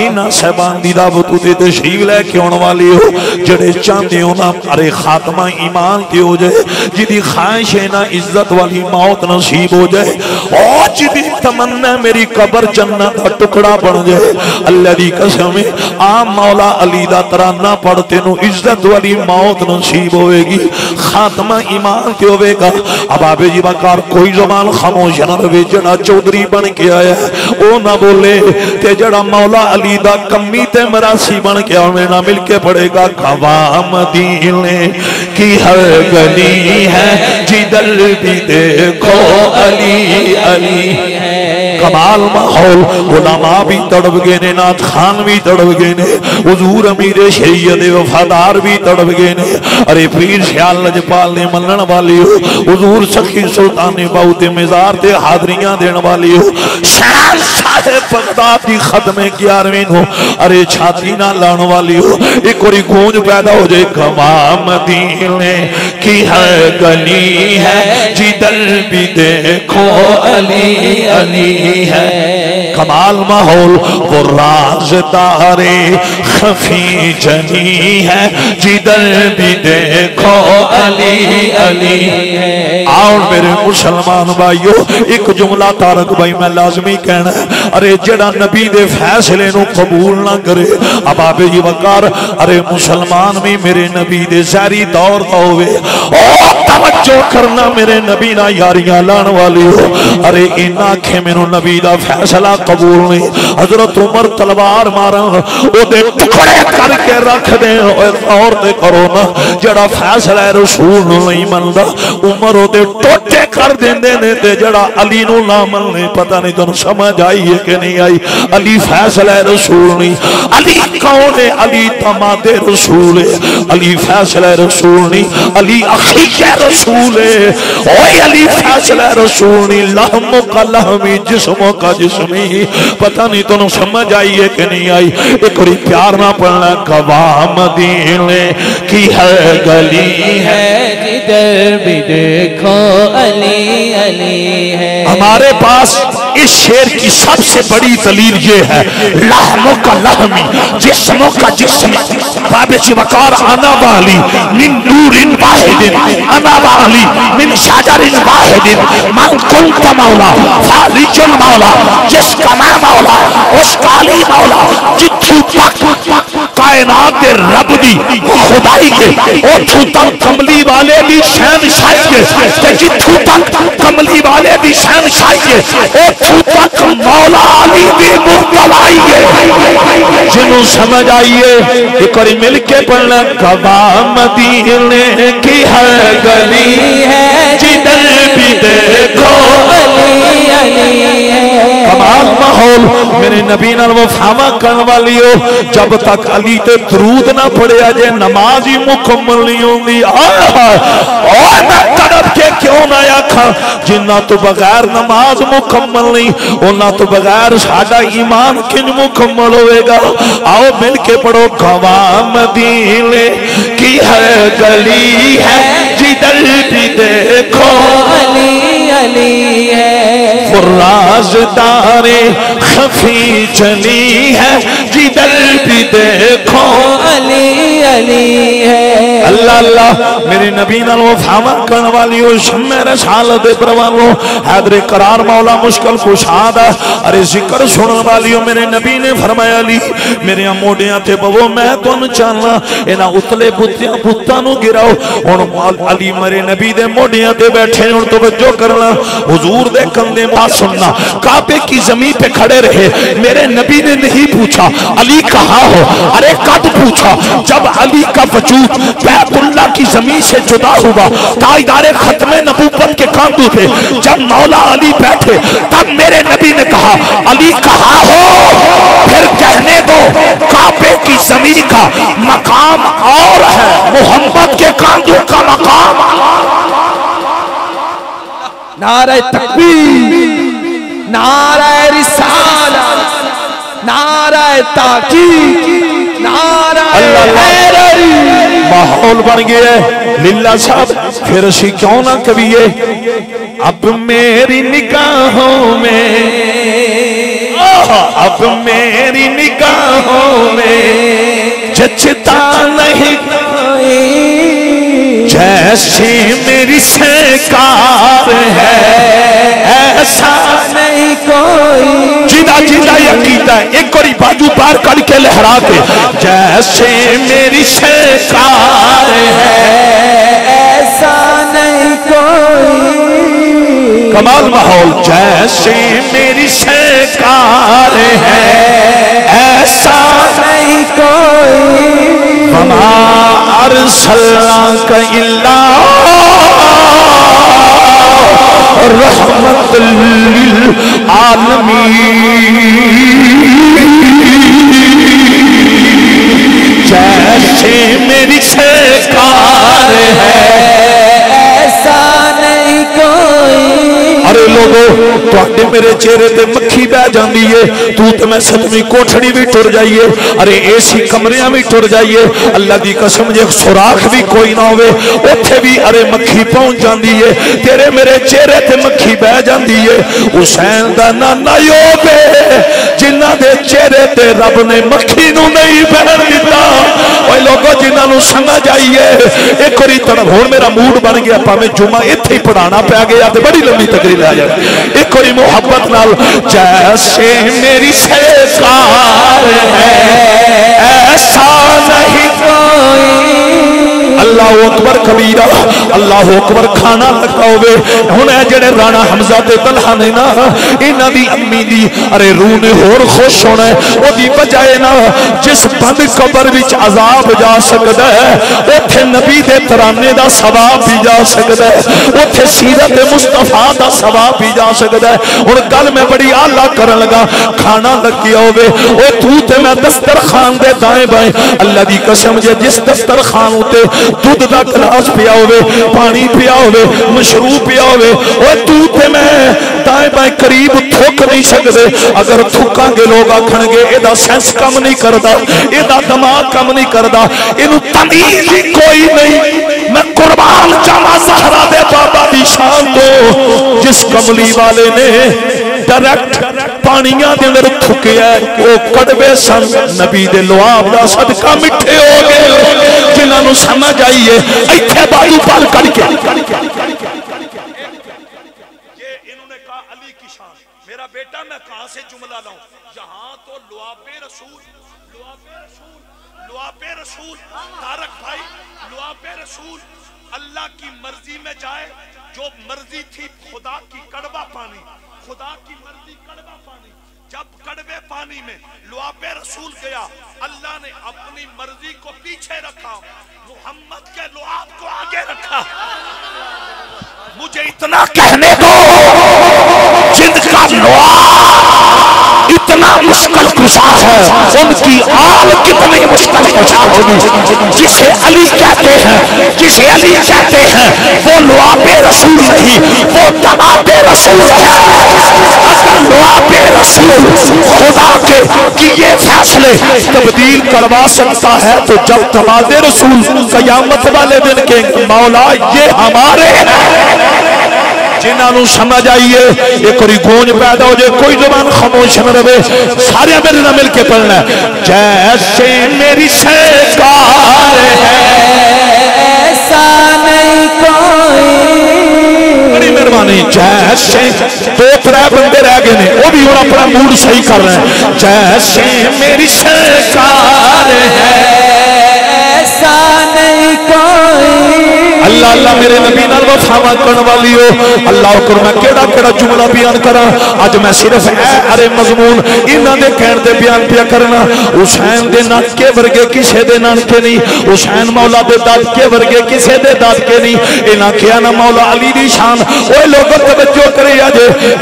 S1: इन्हां साहबान दी दावत ते तशरीफ लेके आने वाले हो जिहड़े चाहते हो ना अरे खात्मा ईमान ते हो जाए जिहदी ख्वाहिश है ना इज्जत वाली मौत नसीब हो जाए और जिहदी तमन्ना मेरी कब्र जन्नत का टुकड़ा बन जाए। अल्लाह दी कसम आम मौला अली दा तराना पढ़ तेनू इज्जत वाली मौत नसीब होएगी खात्मा ईमान ते होवेगा। अब आबे जी बकार कोई ज़बान खामोश ना रहे जड़ा चौधरी बन के आया ओ ना बोले ते जड़ा मौला अली दा कमी ते मरासी बन के आवे ना मिल के पड़ेगा। गवाह मदीने की हर गली है जिधर भी देखो अली अली है। कमाल माहौल उलमा भी तड़प गए ने नाथ खान भी तड़प गए ने हुजूर अमीर शरीयत वफादार भी तड़प गए ने। अरे पीर सियाल लजपाल ने मनन वाली हो हुजूर सखी सुल्तान बाऊ ते मिजार ते हाजरियां देने वाली हो शान साहिब बगदाद की खत्मे 11वीं हो अरे छाती ना लाने वाली हो एक और गूंज पैदा हो जाए। गवाह मदीने की है गली है जिधर भी देखो अली अली है। कमाल माहौल वो राज़दारे खफी जनी है जिधर भी देखो अली अली है। आओ मेरे मुसलमान भाइयों एक जुमला तारक भाई मैं लाजमी कहना अरे जड़ा नबी दे फैसले नु कबूल ना करे अब आबे जी वकार अरे मुसलमान भी मेरे नबी दे ज़ारी दौर दा होवे ओ तवज्जो करना मेरे नबी ना यारियां लाने वाले हो। अरे इन्ना आखे मेनू नबी दा फैसला कबूल नहीं हजरत उमर तलवार मारन ओदे टुकड़े करके रख दे और ते करो ना जड़ा फैसला रसूल नु नहीं मनदा उमर ओदे टोटे कर देंदे ने ते जड़ा अली नु ना मनने पता नहीं तुहानू समझ आई है कि नहीं आई। अली फैसला रसूल नहीं अली कौन है अली तमादे रसूल है अली फैसला रसूल नहीं अली अखी रसूल है ओए अली फैसला रसूल नहीं लहमो का लहमी जिस्मों का जिस्मी पता नहीं तुम समझ आई है कि नहीं आई। एक बारी प्यार ना पढ़ना गवाह मदीने की हर गली है
S2: जिधर भी देखो अली अली है।
S1: हमारे पास इस शेर की सबसे बड़ी दलील ये है लहमों का लहमी जिस्मों का जिस्म बाबे वकार आना वाली मिन नूरिन वाहिदिन आना वाली मिन शाजरिन वाहिदिन मन कुंत मौला फालिजुल मौला जिसका मैं मौला उसका अली मौला जिथू तक कायनात दे रब दी खुदाई के ओथू तक कमली वाले दी शहनशाही के ते जिथू तक कमली वाले दी शहनशाही के ओथू तक मौला अली दी मुस्तलाई के जिन्हों समझ आइए एक बार मिल के पढ़ना गवाह मदीने की हर गली है जिधर भी देखो अली अली है। कमाल माहौल मेरे नबी नाल वफावा करने वाली हो, जब तक अली ते दरूद ना पढ़िया जे नमाज ही मुकम्मल नहीं होंगी। तड़प के क्यों ना आखा, जिन्ना तो बगैर नमाज मुकम्मल नहीं, उन्ना तो बगैर साडा ईमान किंज मुकम्मल होएगा। आओ मिल के पढ़ो, गवाह मदीने की है गली है, जिधर भी देखो
S2: अली अली है,
S1: फुर्राज़दारे खफी चली है, जिधर भी देखो
S2: अली अली है।
S1: अल्लाह अल्लाह मेरे नबी नाल वफावा करने वाली हो, शम्मे रसालत परवानो, हैदर करार मौला मुश्किल कुशाद। अरे जिक्र सुनने वाली हो, मेरे नबी ने फरमाया अली मेरे मोडियां ते बवो, मैं तुहानू चाहना, इन्हां उतले पुत्तां नू गिराओ। हुण अली मेरे नबी दे मोडियां ते बैठे, हुण तवज्जो करना, हुजूर दे कंधे बात सुनना। काबे की जमीन पे खड़े रहे, मेरे नबी ने नहीं पूछा अली कहाँ हो, अरे कब पूछा, जब अली का वजूद बैतुल्लाह की जमीन से जुदा हुआ, ताजदारे खत्मे नबूवत के कांधों पे जब मौला अली बैठे, तब मेरे नबी ने कहा अली कहाँ हो। फिर कहने दो, काबे की जमीन का मकाम और है, मोहम्मद के कांधों का मकाम।
S2: नारे तकबीर, नारे रिसालत, नारे ताकीद, नारे हैदरी।
S1: माहौल बन गया लीला साहब, फिर असी क्यों ना कविए, अब मेरी निगाहों में, अब मेरी निगाहों में जचता नहीं जैसे मेरी सरकार है, ऐसा
S2: नहीं कोई।
S1: जिदा जिदा यकीदा एक और बाजू पार करके लहरा के, जैसे मेरी सरकार है,
S2: ऐसा नहीं कोई।
S1: कमाल माहौल, जैसे मेरी सरकार है, ऐसा
S2: नहीं कोई।
S1: वमा अरसलनाका इल्ला रहमतल लिल आलमीन। जैसे मेरी सरकार है,
S2: ऐसा नहीं कोई।
S1: अरे लोगो तुहाडे मेरे चेहरे ते मक्खी बह जाती है, तू तो मैं सतवीं कोठड़ी भी टुर जाइए, अरे एसी कमरियां भी टुर जाइए, अल्लाह की कसम जे सुराख भी कोई ना होवे उत्थे भी अरे मक्खी पहुंच जाती है, तेरे मेरे चेहरे ते मक्खी बह जाती है। हुसैन दा नाना योबे जिन्हां दे चेहरे ते रब ने मक्खी नूं नहीं बहन दिता। ओए लोगो जिन्हां नूं समझ आईए, एक बारी तड़प, हुण मेरा मूड बन गया, भावें जुमा इत्थे ही पढ़ाना पै गया ते बड़ी लंबी तकरीर आ जाए। एक बारी मोहब्बत नाल, जैसे मेरी सरकार है, ऐसा नहीं कोई। अल्लाह अकबर कबीरा, अल्लाह अकबर खाना लगा होवे। हुण जेड़े राणा हमजा ते तलहा ने ना, इन्हां दी अम्मी दी अरे रूह ने होर खुश होना है, ओदी बजाए ना जिस बंद कबर विच अजाब जा सकदा है, उत्थे नबी दे तराने दा सवाब भी जा सकदा है, उत्थे सीरत मुस्तफा दा सवाब भी जा सकदा है। हुण गल मैं बड़ी आला करन लगा, खाना लगिया होवे, ओ तू ते मैं दस्तरखान दे दाएं बाएं, अल्लाह दी कसम जे जिस दस्तरखान उते दूध का गिलास पिया होवे, पानी पिया होवे, मशरूब पिया होवे, ओ तू ते मैं दाएं बाएं करीब थुक नहीं सकते। अगर थुकांगे लोग आखणगे इहदा सेंस कम नहीं करता, इहदा दिमाग कम नहीं करता, इहनूं तमीज ही कोई नहीं। मैं कुर्बान जावा ज़हरा दे बाबा दी शान तो, जिस कमली वाले ने डायरेक्ट पानियां दे अंदर थुकिया, वो कड़वे सन, नबी दे लुआब दा सदका मिठे हो गए। जिन्होंने समझ आई है इत्थे बाजू पार करके, ये इन्होंने कहा अली की शान, मेरा बेटा मैं कहां से जुमला लाऊं, यहां तो लुआबे रसूल, लुआबे रसूल, लुआबे रसूल, तारक भाई लुआबे रसूल अल्लाह की मर्जी में जाए, जो मर्जी थी खुदा की कड़वा पानी, खुदा की मर्जी कड़वा पानी, जब कड़वे पानी में लुआबे रसूल गया, अल्लाह ने अपनी मर्जी को पीछे रखा, मोहम्मद के लुआब को आगे रखा। मुझे इतना कहने दो, जिंद का लुआब इतना कुशा है उनकी आल कितनी मुश्किल कुशा होगी। जिसे अली कहते हैं, जिसे अली कहते हैं वो लुआबे रसूल नहीं, वो दमादे रसूल है। अगर लुआबे रसूल खुदा के किए फैसले तब्दील करवा सकता है तो जब दमादे रसूल कयामत वाले दिन के मौला ये हमारे जिन्होंने समझ आइए एक बारी गूंज पैदा हो जाए, कोई जुबान खामोश न रहे, सारे मेरे ना मिल के पढ़ना है। जैसे मेरी सरकार है
S2: ऐसा नहीं कोई।
S1: बड़ी मेहरबानी। जैसे दो त्रै बंदे रह गए ने वो भी हम अपना मूड सही कर रहे हैं। जैसे मेरी सरकार है
S2: ऐसा नहीं कोई।
S1: अल्लाह अल्लाह मेरे नबी नाल वफावा करने वाली हो। अल्लाह कर मैं केड़ा केड़ा जुमला बयान करा। अज मैं सिर्फ अरे मजमून इन्हां दे कहण दे बयान पिया करना। हुसैन दे नाटके वर्गे किसे दे नाटके नहीं, हुसैन मौला दे दादके वर्गे किसे दे दादके नहीं। इन्हां किया ना मौला अली दी शान। ओए लोगों तवज्जो करे अज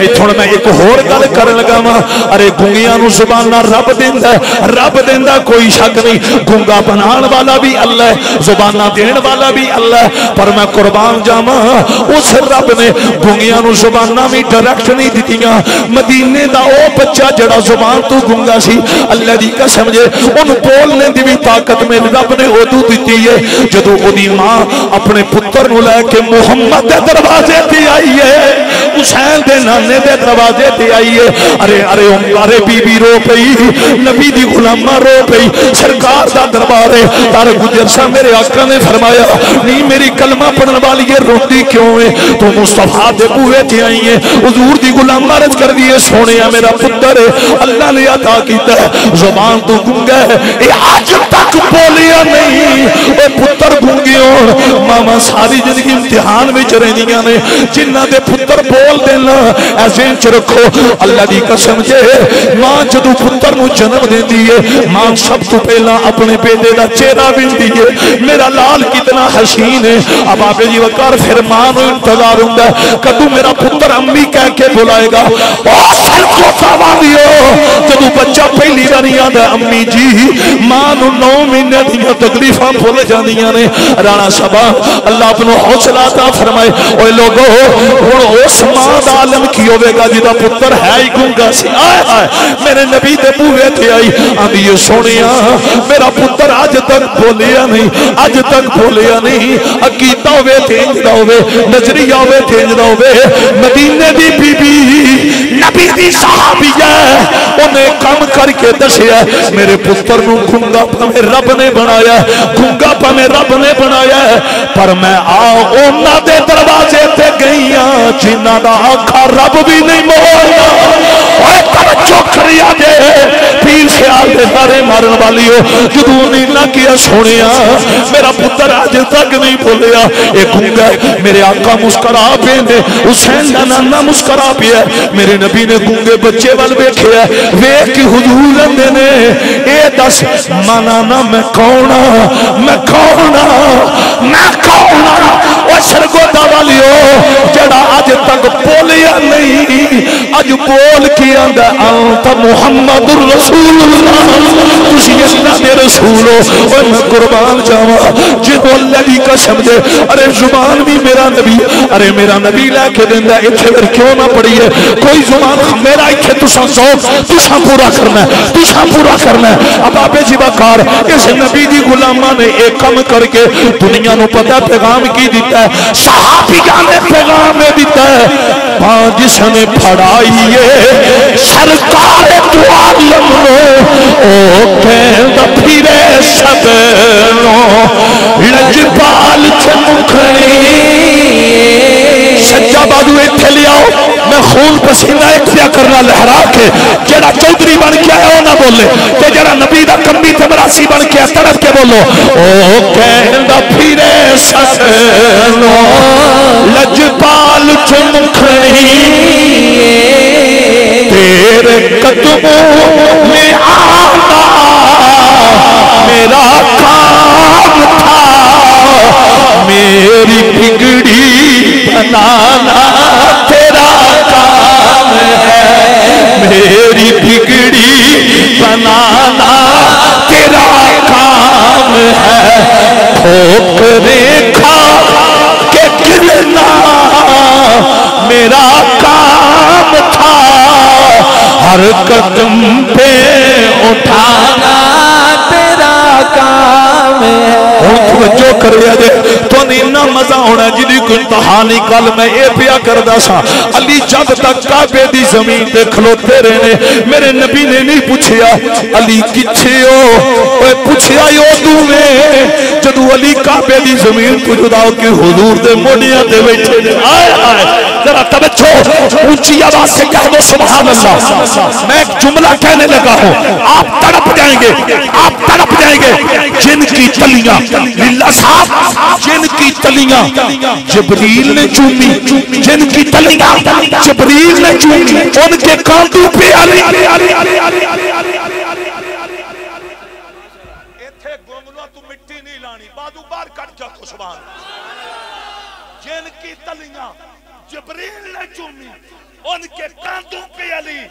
S1: इत्थों मैं एक होर गल करन लगा वा। अरे गुंगियां नूं ज़ुबानां रब दिंदा, रब दिंदा कोई शक नहीं। गुंगा बनाण वाला भी अल्लाह है, ज़ुबानां देण वाला भी अल्लाह है। पर मैं कुर्बान जावा उस रब ने गुंगियां नूं ज़ुबानां भी डायरेक्ट नहीं दित्तियां। मदीने दा ओ बच्चा जड़ा ज़ुबान तो गुंगा सी, अल्लाह दी कसम जे उन्होंने बोलने दी भी ताकत मेरे रब ने उदू दी है जदों ओदी मां अपने पुत्र नूं लैके मुहम्मद दे दरवाजे ते आई है, हुसैन दे नाने दे दरवाजे ते आई है। अरे अरे अरे बीबी रो पई, नबी दी गुलामा रो पई, सरकार दा दरबार है। तारे गुजर सा मेरे आका ने फरमाया नहीं मेरी कलमा पढ़ने वाली है रोती क्यों है, तो मुस्तफा दे बूहे ते आई है, हुजूर दी गुलाम अर्ज कर दी है सोने मेरा पुत्र है अल्लाह ने अता कीता है, जुबान तो गुंगा है ये आज तक बोलिया नहीं। ओ पुत्र गूंगे हो मामा सारी जिंदगी इम्तिहान में रहिंदियां ने, जिन्हां दे पुत्र बोल देना ऐसे च रखो। अल्लाह दी कसम जे मां जदों पुत्र नूं जन्म देंदी है मां सब तो पहला अपने बेटे दा चेहरा विंदी है, मेरा लाल कितना हसीन है। अब आपे जी वकार फिर मां नूं इंतजार हुंदा कदों मेरा पुत्र अम्मी कह के बुलाएगा। जदों बच्चा पहली बारी आंदा अम्मी जी मां नूं 9 महीने दी तकलीफां भुल जांदियां ने। राणा सबा अल्लाह अपनो हौसला ता फरमाए। ओए लोगो हुण उस मां दा आलम की होवेगा जिहदा पुत्र है ही गूंगा सी। आए हाय मेरे नबी दे बूहे ते आई आंदी है सोनिया मेरा पुत्र अज तक बोलिया नहीं, अज तक बोलिया नहीं। अकीदा होवे तेज दा होवे, नजरिया होवे तेज दा होवे। मदीने दी बीबी नबी दी सहाबिया उन्हें कम करके दसिया मेरे पुत्र नूं गूंगा भावें रब ने बनाया, गूंगा भावें रब ने बनाया, पर मैं उन्हां दे दरवाजे ते गई हां जिन्हां दा आखा रब भी नहीं मोड़दा। ओए तवज्जो करिया जे पीर ख्याल दे सारे मारन वाली हो जदों नहीं ना किया सोनिया मेरा पुत्र अज तक नहीं बोलिया ये गूंगा। मेरे आका मुस्करा पे हुसैन दा नाना मुस्करा पिया। मेरे नबी ने गूंगे बच्चे वाल वेखिया, वेख के हुजूर लंदे ने ए दस माना ना मैं कौन मैं कौन मैं कौन। ओ सरगोदा वालियो जड़ा अज तक बोलिया नहीं अज बोल के आंदा अंत मुहम्मदुर रसूलुल्लाह तुसी अल्लाह दे रसूल हो। ओए मैं कुर्बान जावा जे अल्लाह दी कसम दे अरे जुबान भी मेरा नबी, अरे मेरा नबी लेके देंदा इत्थे फिर क्यों ना पढ़िए कोई जुबान मेरा इत्थे तुसा शौक तुसा पूरा करना तुसा पूरा करना। अब आपे जी वकार इस नबी दी गुलामा ने एक कम करके दुनिया नूं पता पैगाम की दिता है, सहाबियां ने पैगाम दिता है। जिसने फड़ाई है सरकार तो आलम ओ कहंदा फिरे सब लजपाल चमुखनी। सज्जा बाजू इत्थे लियाओ मैं खून पसीना इकट्ठा करना लहरा के जेड़ा चौधरी बन के आया ना बोले ते जेड़ा नबी दा कमी ते मरासी बन के तड़प के बोलो ओ कहंदा फिरे सब लजपाल चमुखनी तेरे कदमों में आना मेरा काम था, मेरी बिगड़ी बनाना तेरा काम है, मेरी बिगड़ी बनाना कदम पे उठाना
S2: तेरा काम है।
S1: जो कर तो इन्ना मजा होना जिदी कोई कहानी कल मैं ये पिया करदा सा। अली जब तक काबे दी जमीन पे खलोते रहे मेरे नबी ने नहीं पूछया अली किथे हो, पूछया उदू में जदू अली काबे दी जमीन तो जुदा के हुजूर दे मोडियां ते बैठे ने। आए आए जरा तवज्जो ऊंची आवाज से कह दो सुभान अल्लाह। मैं एक जुमला कहने लगा हूं, आप तड़प जाएंगे, आप तड़प जाएंगे। जिनकी तलियां लिल्ला साहब, जिनकी तलियां जिब्रील ने चूमी, जिनकी तलियां जिब्रील ने चूमी, उनके कांधों पे अली। इथे गोंगलों तू मिट्टी नहीं लानी, बाजू बाहर कट जा तो सुभान। जिनकी तलियां जिब्रील ने चूमी, उनके कांधों पे अली।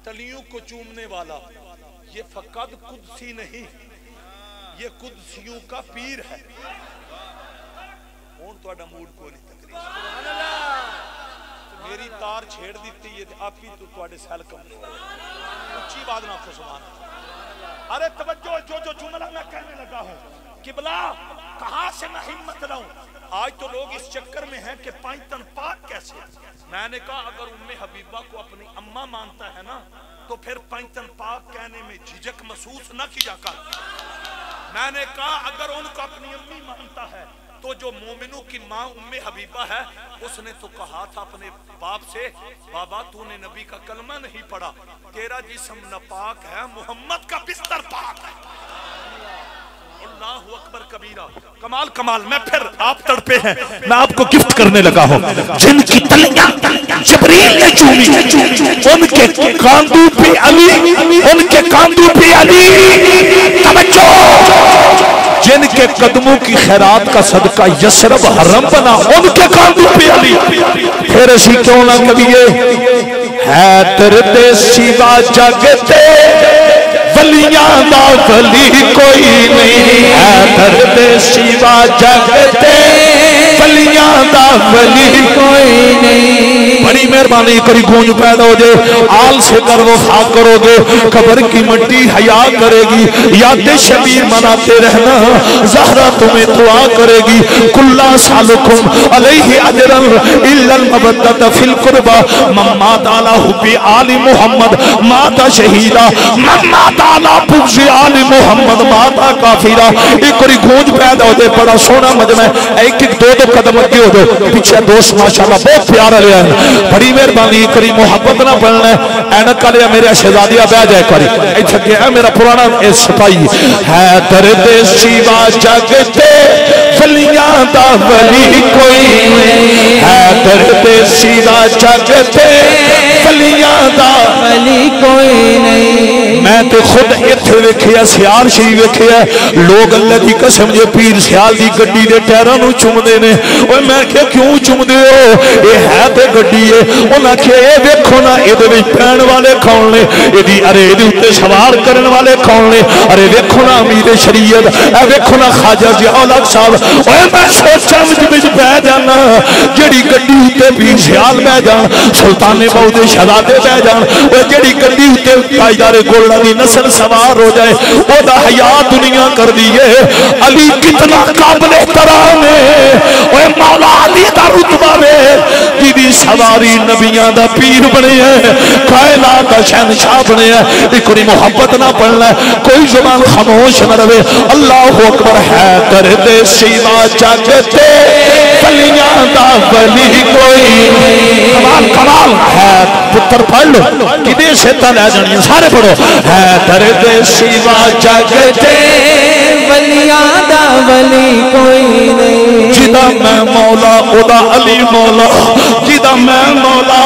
S1: तलियों को चूमने वाला ये फकद कुदसी नहीं, ये कुदसियों का पीर है। हुण तुहाडा मूड को नहीं तकरीर मेरी तार छेड़ दी है आप ही तो तुहाडे सैल कम उच्ची बात ना को सुभान। अरे तवज्जो, जो जुमला मैं कहने लगा हूं किबला कहां से मैं हिम्मत लाऊं। आज तो लोग इस चक्कर में हैं कि पांचतन पाक कैसे। मैंने कहा अगर उम्मे हबीबा को अपनी अम्मा मानता है ना तो फिर पांचतन पाक कहने में झिझक महसूस न किया कर। मैंने कहा अगर उनको अपनी अम्मी मानता है तो जो मोमिनों की माँ उम्मे हबीबा है उसने तो कहा था अपने बाप से बाबा तूने नबी का कलमा नहीं पढ़ा, तेरा जिस्म नापाक है, मोहम्मद का बिस्तर पाक है। अल्लाहु अकबर कबीरा। कमाल कमाल। मैं फिर आप तड़पे हैं, मैं आपको गिफ्ट करने लगा हूं। जिनकी तलियां जिब्रील ने चूमी, उनके कांधों पे अली, उनके कांधों पे अली। तवज्जो, जिनके कदमों की खैरात का सदका यसरब हरम बना, उनके कांधों पे अली। फिर असी क्यों ना करिए हैदर दे सिवा जगते वलियां दा वली कोई नहीं, हैदर दे सिवा जगते वलियां दा वली कोई नहीं। बड़ी मेहरबानी करी गूंज पैदा हो जाए, आल से कर वफा करोगे, कब्र की मिट्टी हया करेगी, याद शबीर मनाते रहना, ज़हरा तुम्हें दुआ करेगी। कुल्ला सालुकुम अलैहि अजरन इल्लल मबद्दत फिल कुर्बा, मम्मा ताला हुब्बी आली मुहम्मद माता शहीदा, मम्मा ताला बुग़्ज़ आली मुहम्मद माता काफिरा। एक बारी गूंज पैदा हो जाए, बड़ा सोहना मजमा है। एक एक दो कदम अगे हो जाओ, पीछे दोस्त माशाल्लाह बहुत प्यार रहा है। बड़ी मेहरबानी करी, मोहब्बत ना पढ़ना ऐनक वाले मेरे शहजादिया बह जाए करी इत्थे गया मेरा पुराना सिपाही है। दर्द सिवा जगते वलियां दा वली कोई है, दर्द सिवा जगते वलियां दा वली कोई नहीं। मैं तो खुद इत्थे वेखिया, सियाल शरीफ वेखिया, लोग अल्लाह की कसम जे पीर सियाल दी गड्डी दे टायरां नूं चुमदे ने। ओए मैं क्या क्यों चुमदे हो, ये है ते गड्डी है। उन्हें आखिया ये देखो ना इहदे विच पैण वाले कौन ने, इहदी अरे इहदे उत्ते सवार करन वाले कौन ने। अरे देखो ना अमीर शरीयत, ए देखो ना ख्वाजा ज़ियाउल साहब। ओए मैं सोचां विच बह जाना, जिहड़ी गड्डी उत्ते पीर सियाल बह जान, सुल्ताने बाऊ दे शहजादे बह जान, ओए जिहड़ी गड्डी उत्ते ताजदारे गोल्डा दी नस्ल सवार हो जाए, ओदा हया दुनिया कर दी है। अली कितना काबिल एहतराम है। ओए मौला अली दा रुतबा वे, जिहदी सवारी नबियां दा पीर बने है, कायनात दा शहनशाह बने है। एक बारी मोहब्बत ना पढ़ना, कोई जुबान खामोश न रहे। अल्लाहु अकबर है। दर्द सिवा जगते वलियां दा वली कोई कमाल कमाल है। पुत्र पढ़ लो किदे से लै जानी, सारे पढ़ो। है दर्द सिवा जगते
S2: वलियां दा वली कोई नहीं।
S1: जिदा मैं मौला ओदा अली मौला, जिदा मैं मौला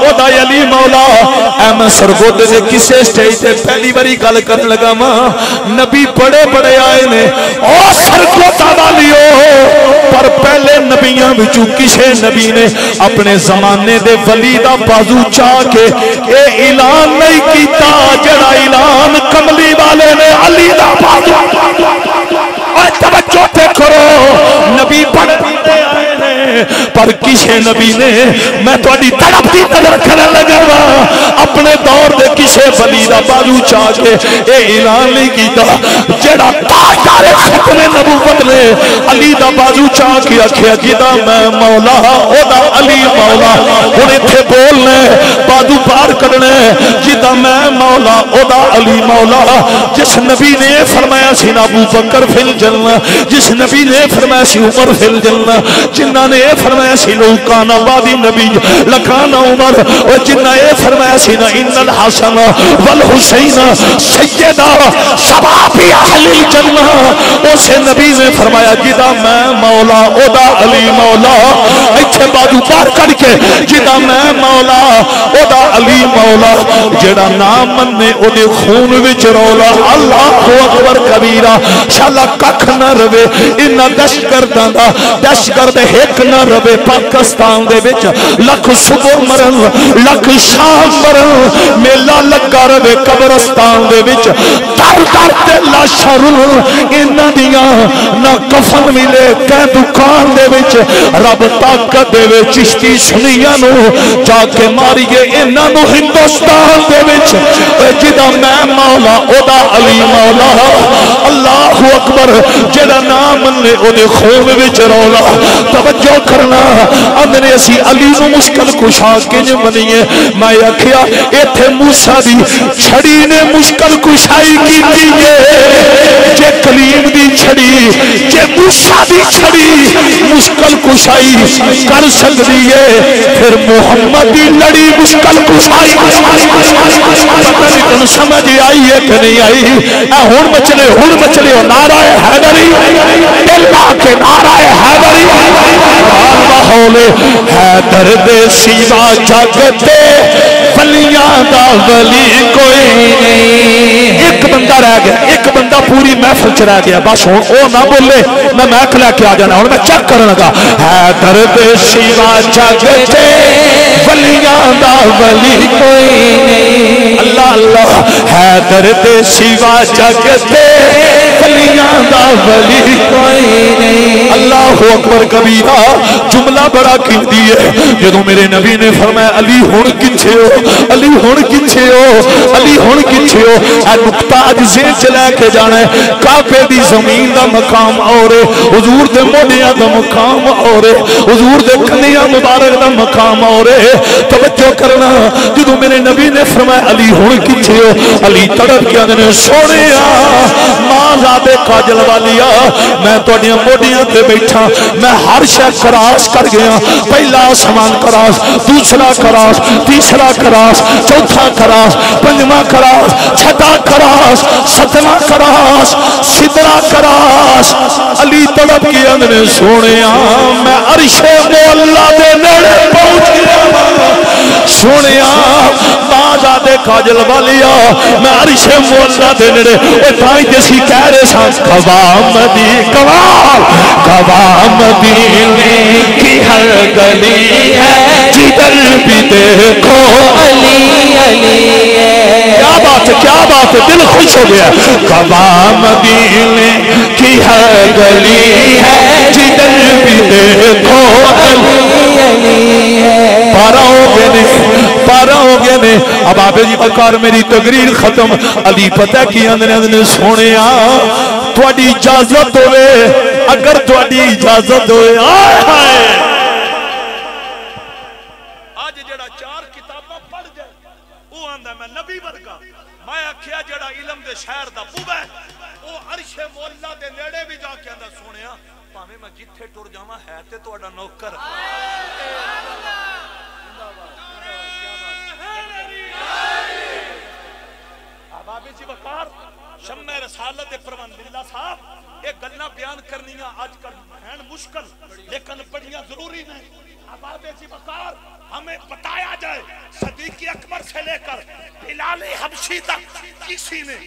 S1: ओदा अली मौला। मैं सरगोदे से किसे स्टेज से पहली बारी गल कर लगा वा, नबी बड़े बड़े आए ने ओ सरगोदा वालियो, पर पहले नबियां विचों किसे नबी ने अपने जमाने दे वली दा बाजू चा के ए ऐलान नहीं कीता जड़ा ऐलान कमली वाले ने अली दा बाजू। तवज्जो करो, नबी बड़े आए ने पर किसी नबी ने मैं थोड़ी तड़प की नजर कर लगा वा अपने दौर के किसी वली का बाजू चा के ऐलान नहीं किया जेड़ा ताजदारे खत्मे नबूवत ने अली दा बाजू चा के आखिया जिदा मैं मौला ओदा अली मौला हुण इत्थे बोलने बाजू पार करने जिदा मैं मौला ओदा अली मौला जिस नबी ने फरमाया सी अबू बकर फिल जन्नह जिस नबी ने फरमाया सी उमर फिल जन्नह जिन्ना ने फरमाया सी लौकाना बादी नबी लकाना उमर और जिन्ना ये फरमाया सी ना इन्नल हसन वल हुसैन सैयदा शबाबी अहली जन्नह उस नबी ने फरमाया जिदा मैं मौला ओदा अली मौला इत्थे बाजू पार करके जिदा मैं मौला ओदा अली मौला जेड़ा नाम मन्ने ओदे खून विच रौला अल्लाहु अकबर कबीरा शाला कख न रवे इन्ना दहशतगर्दां दा दहशतगर्द हिक न रवे पाकिस्तान दे विच लख सुबह मरन लख शाम मरन मेला लगा रवे कब्रिस्तान दे विच दर दर ते लाशां रुल इन्हां दियां ना कफन मिले कै दुकान दे विच रब ताकत देवे चिश्ती सुनियां नू जाके मारिए इन्हां नू हिंदुस्तान दे विच जिदा मैं मौला ओदा अली मौला अल्लाहु अकबर जेड़ा नाम मन्ने ओदे खून विच रौला तवज्जो करना अंदने असी अली नू मुश्किल कुशा किंज मनीए मैं आखिया इत्थे मूसा दी छड़ी ने मुश्किल कुशाई कीती है जे कलीम दी छड़ी जे मूसा दी छड़ी मुश्किल कुशाई कर सकदी है फिर मुहम्मद दी लड़ी मुश्किल कुशाई पता नहीं तुम समझ आई है कि नहीं आई हुण मचले नारा हैदरी दिल्ला के नारा हैदरी माहौल हैदर दे सिवा जगते वलियां दा वली कोई नहीं एक बंदा रह गया एक बंदा पूरी महफिल च रह गया बस हुण ओ ना बोले मैं महक लैके आ जाना हुण मैं चेक करन लगा हैदर दे सिवा जगते वलियां दा वली कोई नहीं अल्लाह अल्लाह हैदर दे सिवा जगते वलियां दा वली कोई नहीं अल्लाहु अकबर कबीरा जुमला बड़ा कीमती है जदों मेरे नबी ने फरमाया अली हुण किथे हो अली हुण किथे हो अली हुण किथे हो आ नुक्ता अज ज़हन च लेके जाना है काबे दी जमीन दा मकाम और हुजूर दे मोढियां दा मकाम और हुजूर दे कन्नियां मुबारक दा मकाम और तवज्जो करना जदों मेरे नबी ने फरमाया अली हुण किथे हो अली तड़प के आंदे सोहणिया मां ज़ादे काजल वालिया मैं तुहाडियां मोढियां ते बैठा मैं हर शय क्रॉस कर गया पहला आसमान क्रॉस दूसरा क्रॉस तीसरा क्रॉस चौथा क्रॉस पंजवा क्रॉस छठा क्रॉस सतवां क्रॉस सिदरा क्रॉस अली तड़प के अंदर सोहणिया मैं अर्शे मौला दे नेड़े पहुंच गया सोहणिया बाज़ादे काजल वालिया मैं अर्शे मौला दे नेड़े ओ ताई जैसी कह रहे सन कवामदी कवाल कवामदीने की हर गली है जिधर भी देखो अली अली क्या बात है दिल खुश हो गया कवामदीने की हर गली है जिधर भी देखो अली अली पारा हो गए ने अब आपे जी बकार मेरी तकरीर खत्म अली पता की आंदे सोने थोड़ी इजाजत होवे अगर थोड़ी इजाजत होवे आज जेड़ा चार किताबां पढ़ जाए वो आंदा मैं नबी वर्गा मैं आखिया जेड़ा इलम दे शहर दा बुबा वो अर्शे मौला दे नेड़े भी जाके आंदा सोनिया भावें मैं जिथे टुर जावां है ते तुहाडा नौकर बाबे जी वकार शम्मे रसालत दे परवंदिल्ला साहब ये गल्लां बयान करनियां आजकल हैं मुश्किल लेकिन बड़ियां जरूरी ने बाबे जी वकार हमें बताया जाए सदीक अकबर से लेकर बिलाल हबशी तक किसी ने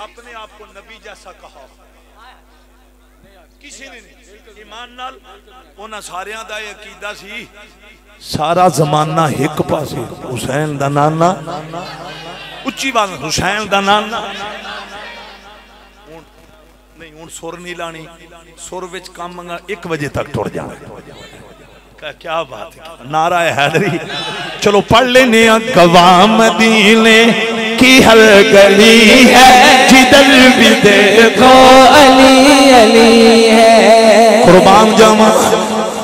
S1: अपने आप को नबी जैसा कहा किसी ने नहीं ईमान नाल उन्हां सारियां दा अकीदा सी सारा जमाना एक पासे हुसैन दा नाना उच्ची बात हुसैन दा नाना नहीं हुण सुर नहीं लानी सुर विच काम 1 बजे तक टुर जाना क्या बात है, नारा हैदरी। चलो पढ़ लेने। गवाह मदीने की हर गली है, जिधर भी देखो
S2: अली अली है।
S1: कुर्बान जावा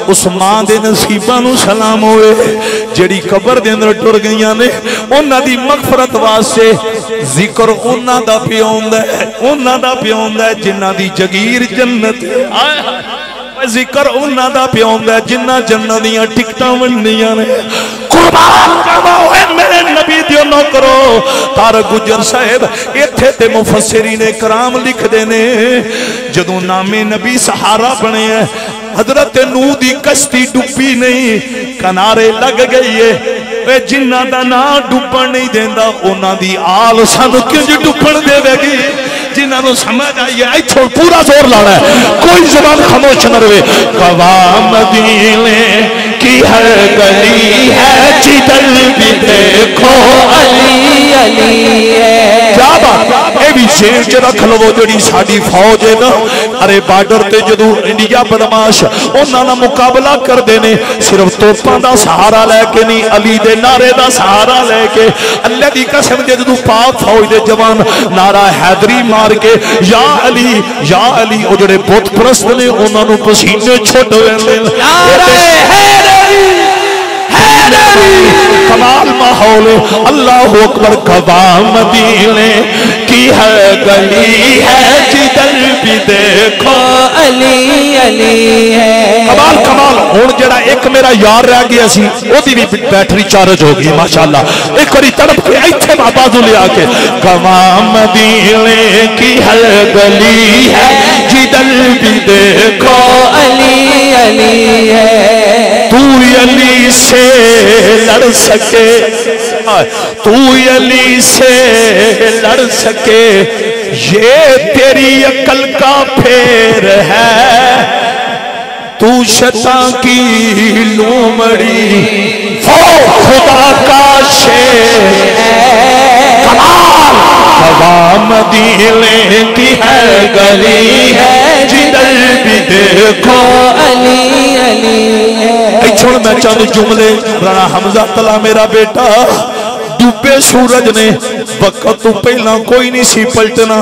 S1: उस मां दे नसीबां नूं सलाम होए जिहड़ी कबर दे अंदर टुर गईयां ने। उन्हां दी मगफरत वास्ते जिक्र उन्हां दा पियाउंदा है, उन्हां दा पियाउंदा है जिन्हां दी जगीर जन्नत। आए हाय जिक्र उन्हां दा पियाउंदा है जिन्हां जन्नत दियां टिकटां वंडियां ने। कुर्बान जावा ओए मेरे नबी दियो नौकरो तारक गुजर साहिब इत्थे ते मुफस्सिरीन कराम लिखदे ने जदों नामे नबी सहारा बने हजरत नूह दी कश्ती डुबी नहीं, किनारे लग गई है। जिन्हां दा नां डुबण नहीं देंदा उन्हां दी आल सानू क्यों डुबण देवेगी। जिन्हां नूं समझ आई है इत्थों पूरा जोर लाना है, कोई जुबान खामोश न रहे। गवाह मदीने की हर गली है, जिधर भी देखो अली अली है। क्या बात, ये भी जेल च रख लवो जेड़ी साडी फौज है ना। अरे बार्डर ते जदों इंडिया बदमाश उन्हां दा मुकाबला करदे ने सिर्फ तोपां दा सहारा लैके नहीं, अली दे नारे दा सहारा लैके। अल्लाह दी कसम दे जदों पाक फौज दे जवान नारा हैदरी मार के या अली ओ जेड़े बुत परस्त ने उन्हां नूं पसीने छुट वेंदे कमाल माहौल। अल्लाह अकबर। गवाह मदीने की हर गली है, जिधर भी देखो
S2: अली अली है।
S1: कमाल कमाल। हुण जेड़ा एक मेरा यार रह गया सी ओदी भी बैटरी चार्ज हो गई माशाअल्लाह। एक बारी तड़प के इत्थे बाजू ले आके गवाह मदीने की हर गली है, जिधर भी देखो
S2: अली अली है।
S1: तू अली से लड़ सके, तू अली से लड़ सके ये तेरी अकल का फेर है। तू शैतान की लोमड़ी वो खुदा का शेर है। गवाह मदीने की है गली है, जिधर भी देखो
S2: अली अली है।
S1: छोड़ मैं चंद जुमले। राणा हमजा तला मेरा बेटा डूबे सूरज ने वक्त तो पहला कोई नहीं सी पलटना,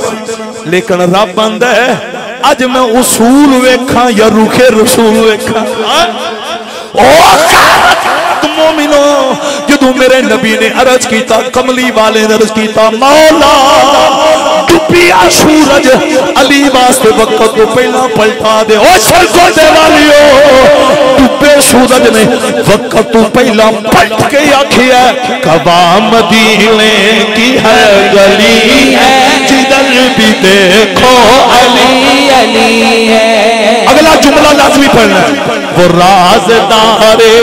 S1: लेकिन रब आंदा है अज मैं उसूल वेखा या रुखे रसूल वेखा। मोमिनो जदों मेरे नबी ने अर्ज किया, कमली वाले ने अर्ज किया मौला डुबिया सूरज अली वास्ते वक्त तो पहला पलटा दे। ओ सरको दे वालियो डुबे सूरज ने वक्त तो पहला पलट के आखिया गवाह मदीने की है गली है, जिधर भी देखो अली अली है। अगला जुमला लाजमी पढ़ना है। वो राज़दारे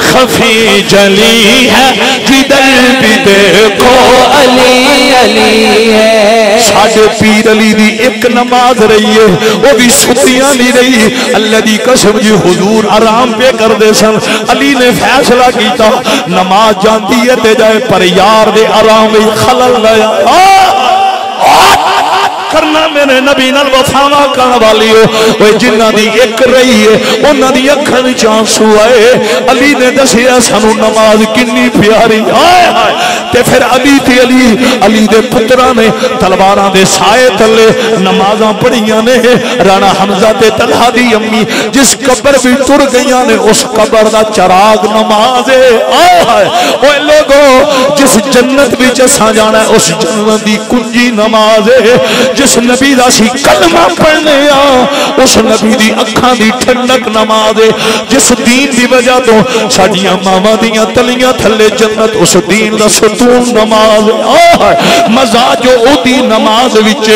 S1: खफी जली है, जिधर भी देखो अली अली है। साडे पीर अली दी एक नमाज रही है, वो भी सुतियां नहीं रही। अल्लाह दी कसम जी हुजूर आराम पे करदे सन। अली ने फैसला किया नमाज जाती है ते जाए, पर यार दे आराम में खलल लया करना मेरे नबी नाल वफावा करने वाली हो। जिन्हां दी एक रही है उन्हां दी अखां विच आंसू आए। अली ने दसिया सानू नमाज कितनी प्यारी। हाय हाय। ते फिर अली ते अली दे पुत्रां ने तलवारां दे साए थले नमाज़ां पढ़ियां ने। राणा हमजा ते तलहा दी अम्मी जिस कब्र भी तुर गईयां ने उस कब्र दा चराग नमाज है। हाय हाय। ओए लोगो जिस जन्नत विच असां जाना है उस जन्नत दी कुंजी नमाज है। जिस नबी दा सी कलमा पढ़ने उस नबी दी अखां दी ठंडक नमाज है। जिस दीन दी वजह तो साडियां मावां दियां तलियां थले जन्नत, उस दीन दा सुतून नमाज है। मजा जो ओदी नमाज विच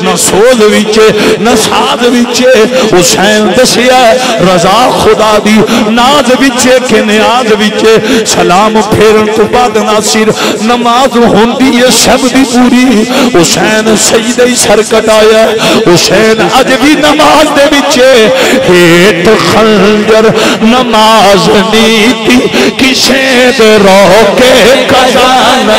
S1: न सोज विच न साज विच। हुसैन दसिया रजा खुदा दी नाज विच के न्याज विच। सलाम फेरन तो बाद नासिर नमाज होंदी है सब दी पूरी। हुसैन सजदे सर कटाया। हुसैन अज भी नमाज दे विचे हेठ खंजर नमाज नीति किसे दे रोके खजाना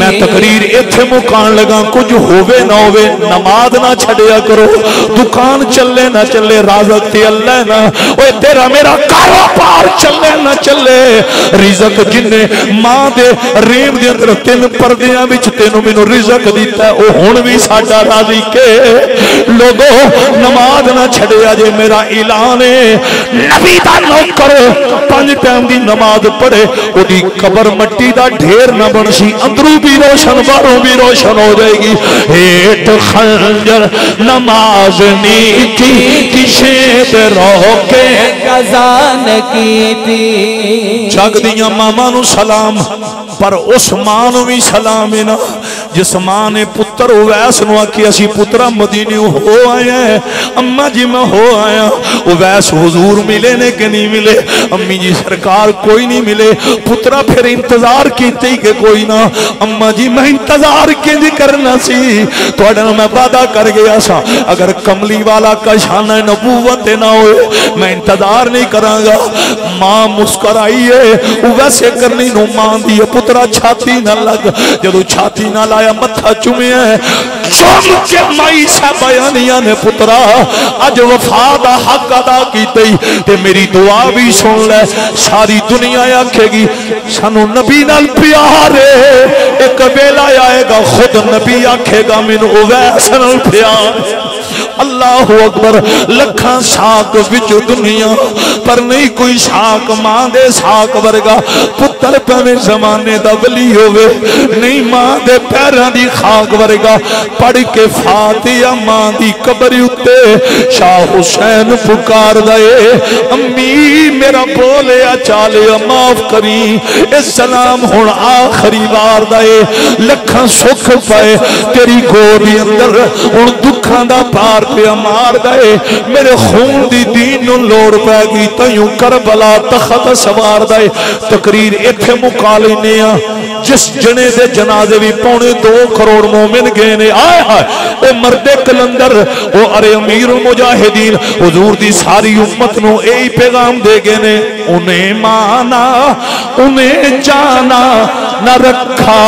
S1: मैं तकरीर इत्थे मुकान लगा कुछ होवे ना होवे नमाज ना छड़िया करो दुकान चले ना चले राज़क ते अल्लाह ना ओए तेरा मेरा कारोबार चले ना चले रिज़क जिन्ने मां दे रेम दे अंदर तीन पर्दियां विच तेनू मैनू रिज़क दिता ओ हुण भी साडा राज़ी के लोगो नमाज ना छड़िया जे मेरा ऐलान है नबी दा नौकर 5 टाइम दी नमाज पढ़े ओदी कबर मट्टी दा ढेर ना बनसी अंदरों भी रोशन बाहरों भी रोशन हो जाएगी हेठ खंजर नमाज नी की किसे ते रोके
S2: कज़ान की थी
S1: जग दियां मामा नू सलाम पर उस मां नू भी सलाम है ना जिस मां ने पुत्र उवैस नू आखी असी पुत्रा मदीने हो आया है अम्मा जी मैं हो आया उवैस हुजूर मिले ने कि नहीं मिले अम्मी जी सरकार कोई नहीं मिले पुत्रा फिर इंतजार कीते कि कोई ना अम्मा जी मैं इंतजार किंज करना सी तुहाडे नाल मैं वादा कर गया सा अगर कमली वाला कशान नबूवत ना होए मैं इंतजार नहीं करांगा मां मुस्कुराई है वैसे करनी नू मां दी पुत्रा छाती ना लग जदों छाती ना लाया मत्था चुमिया चुम के माई सा बयानिया ने पुत्रा अज वफा दा हक अदा कीते ते मेरी दुआ भी सुन ले सारी दुनिया आखेगी सानू नबी नाल प्यार है एक वेला आएगा खुद नबी आखेगा मैनू उवैस नाल प्यार अल्लाह अकबर लखा साक विच दुनिया पर नहीं कोई साक मां दे साक वर्गा पुत्र भावें जमाने दा वली होवे नहीं मां दे पैरां दी खाक वर्गा पढ़ के फातिहा मां दी कब्र उत्ते शाह हुसैन पुकार दे अम्मी मेरा बोलिया चालिया माफ करी ए सलाम हुण आखिरी वार दे लखा सुख पाए तेरी गोद अंदर हुण दुखां दा पार पे मार दे मेरे खून दी दीन नू लोड़ पै गई तैयू करबला तखत सवार दे तकरीर इत्थे मुका लेने आ जिस जने दे जनाजे भी 2.25 करोड़ मोमिन गए ने आए हाय ओ मर्दे कलंदर ओ अरे अमीर मुजाहिदीन हुजूर दी सारी उम्मत नू यही पैगाम दे गए ने उन्हें माना उन्हें जाना न रखा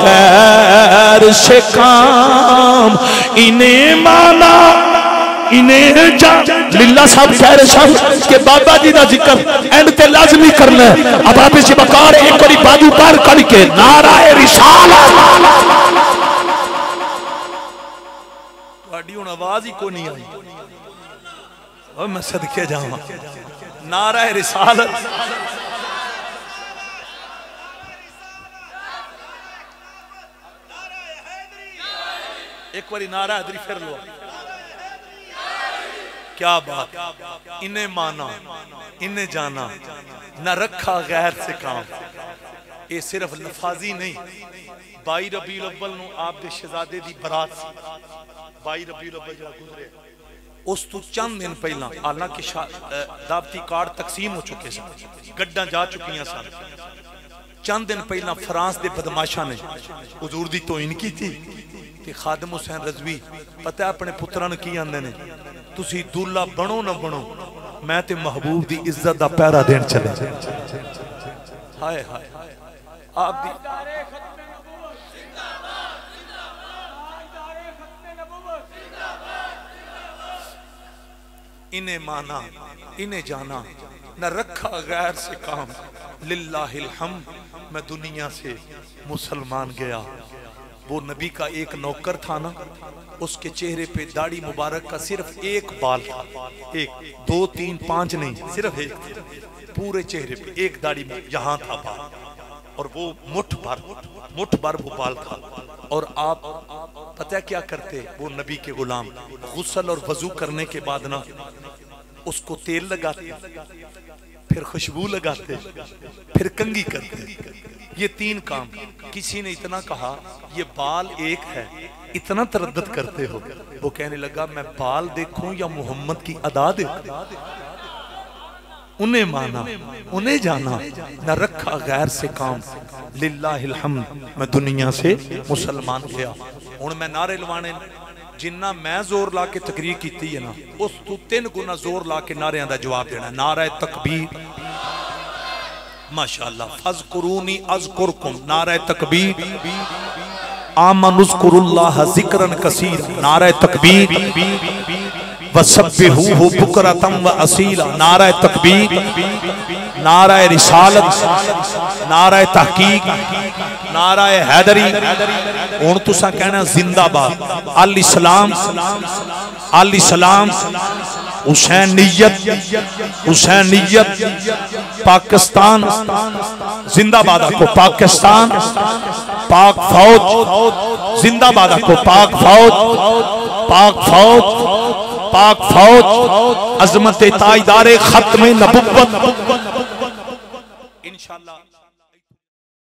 S1: गैर से काम इन्हें माना इन्हें लीला साहब कह रहे सन कि बाबा जी का जिक्र एंड ते लाजमी करना है अब आप इसी बकार एक बारी बाजू पार करके नाराए रिसालत हुण आवाज ही कोई नहीं आई और मैं सदके जावां नाराए रिसालत एक बारी नारा हैदरी फिर लो क्या बात इन्हें माना इन्हें जाना न रखा गैर से काम ये सिर्फ लफाजी नहीं 22 रबीउल अव्वल नू आप दे शहजादे दी बरात सी 22 रबीउल अव्वल जड़ा गुजरे उस तो चंद दिन पहला हालांकि दावती कार्ड तकसीम हो चुके सन गड्डां जा चुकियां सन चंद दिन पहला फ्रांस के बदमाशा ने हुजूर दी तोहीन की थी ते खादम हुसैन रज़वी पता अपने पुत्रां नूं की आंदे ने तुसी दूल्हा बनो ना बनो मैं ते महबूब दी इज्जत दा पहरा देन चले हाय हाय आप दी इन्हें माना इन्हें जाना न रखा गैर से काम लिल्लाहिल हम्द मैं दुनिया से मुसलमान गया वो नबी का एक नौकर था ना उसके चेहरे पे दाढ़ी मुबारक का सिर्फ एक बाल था एक 2 3 5 नहीं सिर्फ एक पूरे चेहरे पे एक दाढ़ी यहाँ था बाल और वो मुठ भर वो बाल था और आप पता क्या करते वो नबी के गुलाम गुस्ल और वजू करने के बाद ना उसको तेल लगाते फिर खुशबू लगाते फिर कंघी करते ये 3 काम किसी ने इतना कहा ये बाल एक है इतना तरद्दुद करते हो वो कहने लगा मैं बाल देखूं या मोहम्मद की अदा देखूं उन्हें माना उन्हें जाना न रखा गैर से काम लिल्लाहिल हम्द मैं दुनिया से मुसलमान गया हुण मैं नारे लवाने जिन्ना मैं जोर ला के तकरीर की है ना उस तू 3 गुना जोर ला के नारियां दा जवाब देना नारा तकबीर माशाअल्लाह। फज़कुरूनी अज़कुरकुम, नारे तकबीर। आमनुज़कुरुल्लाह ज़िक्रन कसीरा, नारे तकबीर। वसब्बिहूहु बुकरतम व असीला, नारे तकबीर। नारे रिसालत, नारे तहकीक, नारे हैदरी। हुण तुसां कहना जिंदाबाद। अल इस्लाम, अल इस्लाम, हुसैनियत, हुसैनियत, पाकिस्तान जिंदाबाद। आपको पाकिस्तान, पाक फौज जिंदाबाद। आपको पाक फौज, पाक फौज, पाक फौज, अजमत ताजदारे खत्म नबुव्वत इंशाअल्लाह।